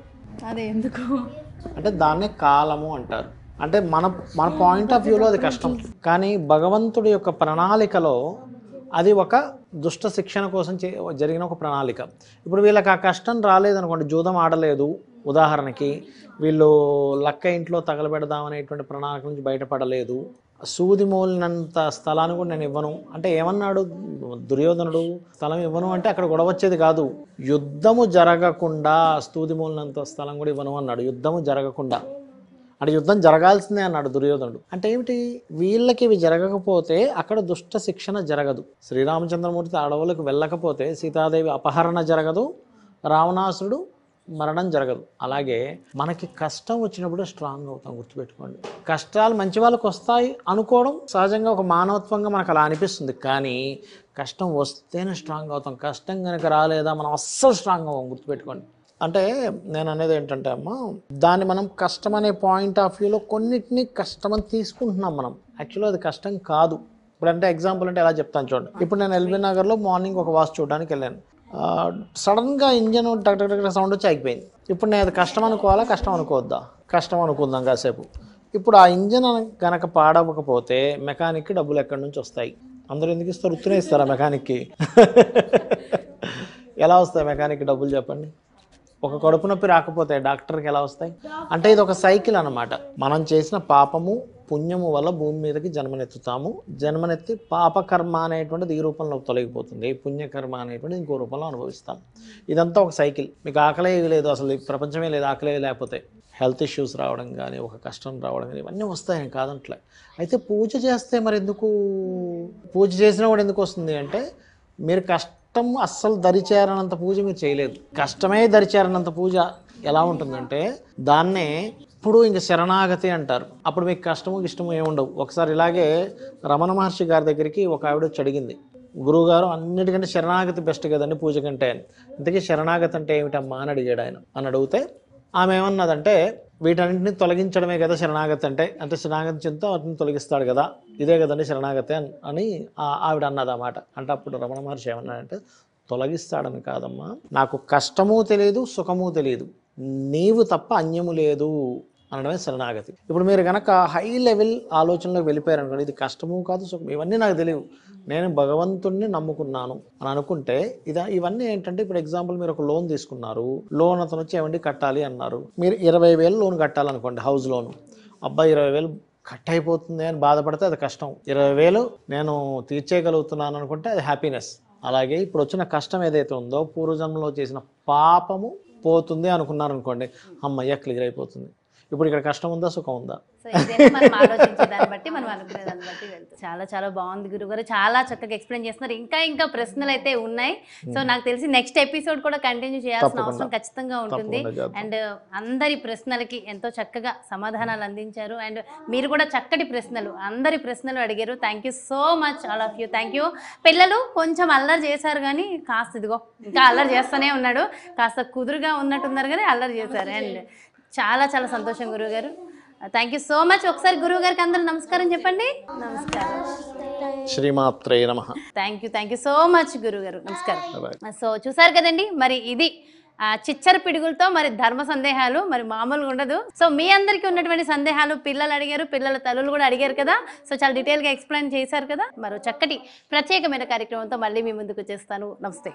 అదే ఎందుకు అంటే దాన్నే కాలము అంటారు. అంటే మన పాయింట్ ఆఫ్ వ్యూలో అది కష్టం, కానీ భగవంతుడి యొక్క ప్రణాళికలో అది ఒక దుష్ట శిక్షణ కోసం జరిగిన ఒక ప్రణాళిక. ఇప్పుడు వీళ్ళకి ఆ కష్టం రాలేదనుకోండి, జూదం ఆడలేదు ఉదాహరణకి, వీళ్ళు లక్క ఇంట్లో తగలబెడదామనేటువంటి ప్రణాళిక నుంచి బయటపడలేదు, సూది మోలినంత స్థలాన్ని కూడా నేను ఇవ్వను అంటే ఏమన్నాడు దుర్యోధనుడు? స్థలం ఇవ్వను అంటే అక్కడ గొడవ వచ్చేది కాదు, యుద్ధము జరగకుండా సూది మోలినంత స్థలం కూడా ఇవ్వను అన్నాడు. యుద్ధము జరగకుండా అంటే యుద్ధం జరగాల్సిందే అన్నాడు దుర్యోధనుడు. అంటే ఏమిటి, వీళ్ళకి ఇవి జరగకపోతే అక్కడ దుష్ట శిక్షణ జరగదు. శ్రీరామచంద్రమూర్తి అడవులకు వెళ్ళకపోతే సీతాదేవి అపహరణ జరగదు, రావణాసురుడు మరణం జరగదు. అలాగే మనకి కష్టం వచ్చినప్పుడు స్ట్రాంగ్ అవుతాం, గుర్తుపెట్టుకోండి. కష్టాలు మంచి వాళ్ళకి వస్తాయి అనుకోవడం సహజంగా ఒక మానవత్వంగా మనకు అలా అనిపిస్తుంది, కానీ కష్టం వస్తేనే స్ట్రాంగ్ అవుతాం. కష్టం కనుక రాలేదా మనం అస్సలు స్ట్రాంగ్ అవ్వం, గుర్తుపెట్టుకోండి. అంటే నేను అనేది ఏంటంటే అమ్మ, దాన్ని మనం కష్టం అనే పాయింట్ ఆఫ్ వ్యూలో కొన్నిటిని కష్టం అని తీసుకుంటున్నాం మనం. యాక్చువల్గా అది కష్టం కాదు. ఇప్పుడు అంటే ఎగ్జాంపుల్ అంటే ఎలా చెప్తాను చూడండి. ఇప్పుడు నేను ఎల్బీ నగర్లో మార్నింగ్ ఒక వాచ్ చూడడానికి వెళ్ళాను, సడన్గా ఇంజన్ టక్ సౌండ్ వచ్చి ఆగిపోయింది. ఇప్పుడు నేను అది కష్టం అనుకోవాలా, కష్టం అనుకోవద్దా? కష్టం అనుకుందాం కాసేపు. ఇప్పుడు ఆ ఇంజన్ కనుక పాడవకపోతే మెకానిక్కి డబ్బులు ఎక్కడి నుంచి వస్తాయి? అందరూ ఎందుకు ఇస్తారు? ఉత్తనే ఇస్తారా మెకానిక్కి? ఎలా వస్తాయి మెకానిక్కి డబ్బులు చెప్పండి? ఒక కడుపు నొప్పి రాకపోతే డాక్టర్కి ఎలా వస్తాయి? అంటే ఇది ఒక సైకిల్ అన్నమాట. మనం చేసిన పాపము పుణ్యము వల్ల భూమి మీదకి జన్మనెత్తుతాము. జన్మనెత్తి పాపకర్మ అనేటువంటిది ఈ రూపంలో తొలగిపోతుంది, పుణ్యకర్మ అనేటువంటిది ఇంకో రూపంలో అనుభవిస్తాం. ఇదంతా ఒక సైకిల్. మీకు ఆకలే లేదు, అసలు ఈ ప్రపంచమే లేదు ఆకలే లేకపోతే. హెల్త్ ఇష్యూస్ రావడం కానీ, ఒక కష్టం రావడం కానీ, ఇవన్నీ వస్తాయని కాదంట్లే. అయితే పూజ చేస్తే మరి ఎందుకు పూజ చేసినా కూడా ఎందుకు వస్తుంది అంటే, మీరు కష్టం అస్సలు దరిచేరనంత పూజ మీరు చేయలేదు. కష్టమే దరిచేరనంత పూజ ఎలా ఉంటుందంటే, దాన్నే ఇప్పుడు ఇంక శరణాగతి అంటారు. అప్పుడు మీకు కష్టము ఇష్టము ఏముండవు. ఒకసారి ఇలాగే రమణ మహర్షి గారి దగ్గరికి ఒక ఆవిడ వచ్చి అడిగింది, గురువుగారు అన్నిటికంటే శరణాగతి బెస్ట్ కదండి పూజ కంటే అని. ఇంతకీ శరణాగతి అంటే ఏమిటమ్మా అని అడిగాడు ఆయన. అని అడిగితే ఆమె ఏమన్నదంటే, వీటన్నింటినీ తొలగించడమే కదా శరణాగతి అంటే, అంటే శరణాగతి చెందుతూ వాటిని తొలగిస్తాడు కదా, ఇదే కదండి శరణాగతి అని ఆవిడ అన్నది అన్నమాట. అంటే అప్పుడు రమణ మహర్షి ఏమన్నాడంటే, తొలగిస్తాడని కాదమ్మా, నాకు కష్టము తెలియదు సుఖము తెలియదు, నీవు తప్ప అన్యము లేదు అనడమే శరణాగతి. ఇప్పుడు మీరు కనుక హై లెవెల్ ఆలోచనలోకి వెళ్ళిపోయారు అనుకోండి, ఇది కష్టము కాదు సుఖం ఇవన్నీ నాకు తెలియవు, నేను భగవంతుణ్ణి నమ్ముకున్నాను అని అనుకుంటే ఇవన్నీ ఏంటంటే, ఇప్పుడు ఎగ్జాంపుల్ మీరు ఒక లోన్ తీసుకున్నారు, లోన్ అతను వచ్చి ఏమండి కట్టాలి అన్నారు, మీరు 20,000 లోన్ కట్టాలనుకోండి, హౌస్ లోను. అబ్బాయి 20,000 కట్ అయిపోతుంది అని బాధపడితే అది కష్టం, 20,000 నేను తీర్చేయగలుగుతున్నాను అనుకుంటే అది హ్యాపీనెస్. అలాగే ఇప్పుడు వచ్చిన కష్టం ఏదైతే ఉందో, పూర్వజన్మలో చేసిన పాపము పోతుంది అనుకున్నారు అనుకోండి, అమ్మయ్య క్లియర్ అయిపోతుంది. ఇప్పుడు ఇక్కడ కష్టం ఉందా సుఖం ఉందా? సో ఇదేనా మనం ఆలోచించే దాన్ని బట్టి, మనం అనుకునే దాన్ని బట్టి వెళ్తాం. చాలా చాలా బాగుంది గురుగారు, చాలా చక్కగా ఎక్స్ప్లెయిన్ చేస్తున్నారు. ఇంకా ప్రశ్నలు అయితే ఉన్నాయి. సో నాకు తెలిసి నెక్స్ట్ ఎపిసోడ్ కూడా కంటిన్యూ చేయాల్సిన అవసరం ఖచ్చితంగా ఉంటుంది. అండ్ అందరి ప్రశ్నలకి ఎంతో చక్కగా సమాధానాలు అందించారు. అండ్ మీరు కూడా చక్కటి ప్రశ్నలు, అందరి ప్రశ్నలు అడిగారు. Thank you so much all of you. Thank you. పిల్లలు కొంచెం అల్లరి చేశారు కానీ కాస్త ఇదిగో ఇంకా అల్లరి చేస్తూనే ఉన్నాడు, కాస్త కుదురుగా ఉన్నట్టున్నారు కానీ అల్లరి చేశారు. అండ్ చాలా చాలా సంతోషం గురువుగారు. Thank you so much. ఒకసారి గురువు గారికి అందరూ నమస్కారం చెప్పండి. నమస్కారం. శ్రీమాత్రే నమః. థ్యాంక్ యూ సో మచ్ గురువు గారు. నమస్కారం. సో చూసారు కదండి, మరి ఇది చిచ్చర పిడుగులతో మరి ధర్మ సందేహాలు మరి మామూలుగా ఉండదు. సో మీ అందరికీ ఉన్నటువంటి సందేహాలు పిల్లలు అడిగారు, పిల్లల తల్లులు కూడా అడిగారు కదా. సో చాలా డీటెయిల్గా ఎక్స్ప్లెయిన్ చేశారు కదా. మరో చక్కటి ప్రత్యేకమైన కార్యక్రమంతో మళ్ళీ మీ ముందుకు వచ్చేస్తాను. నమస్తే.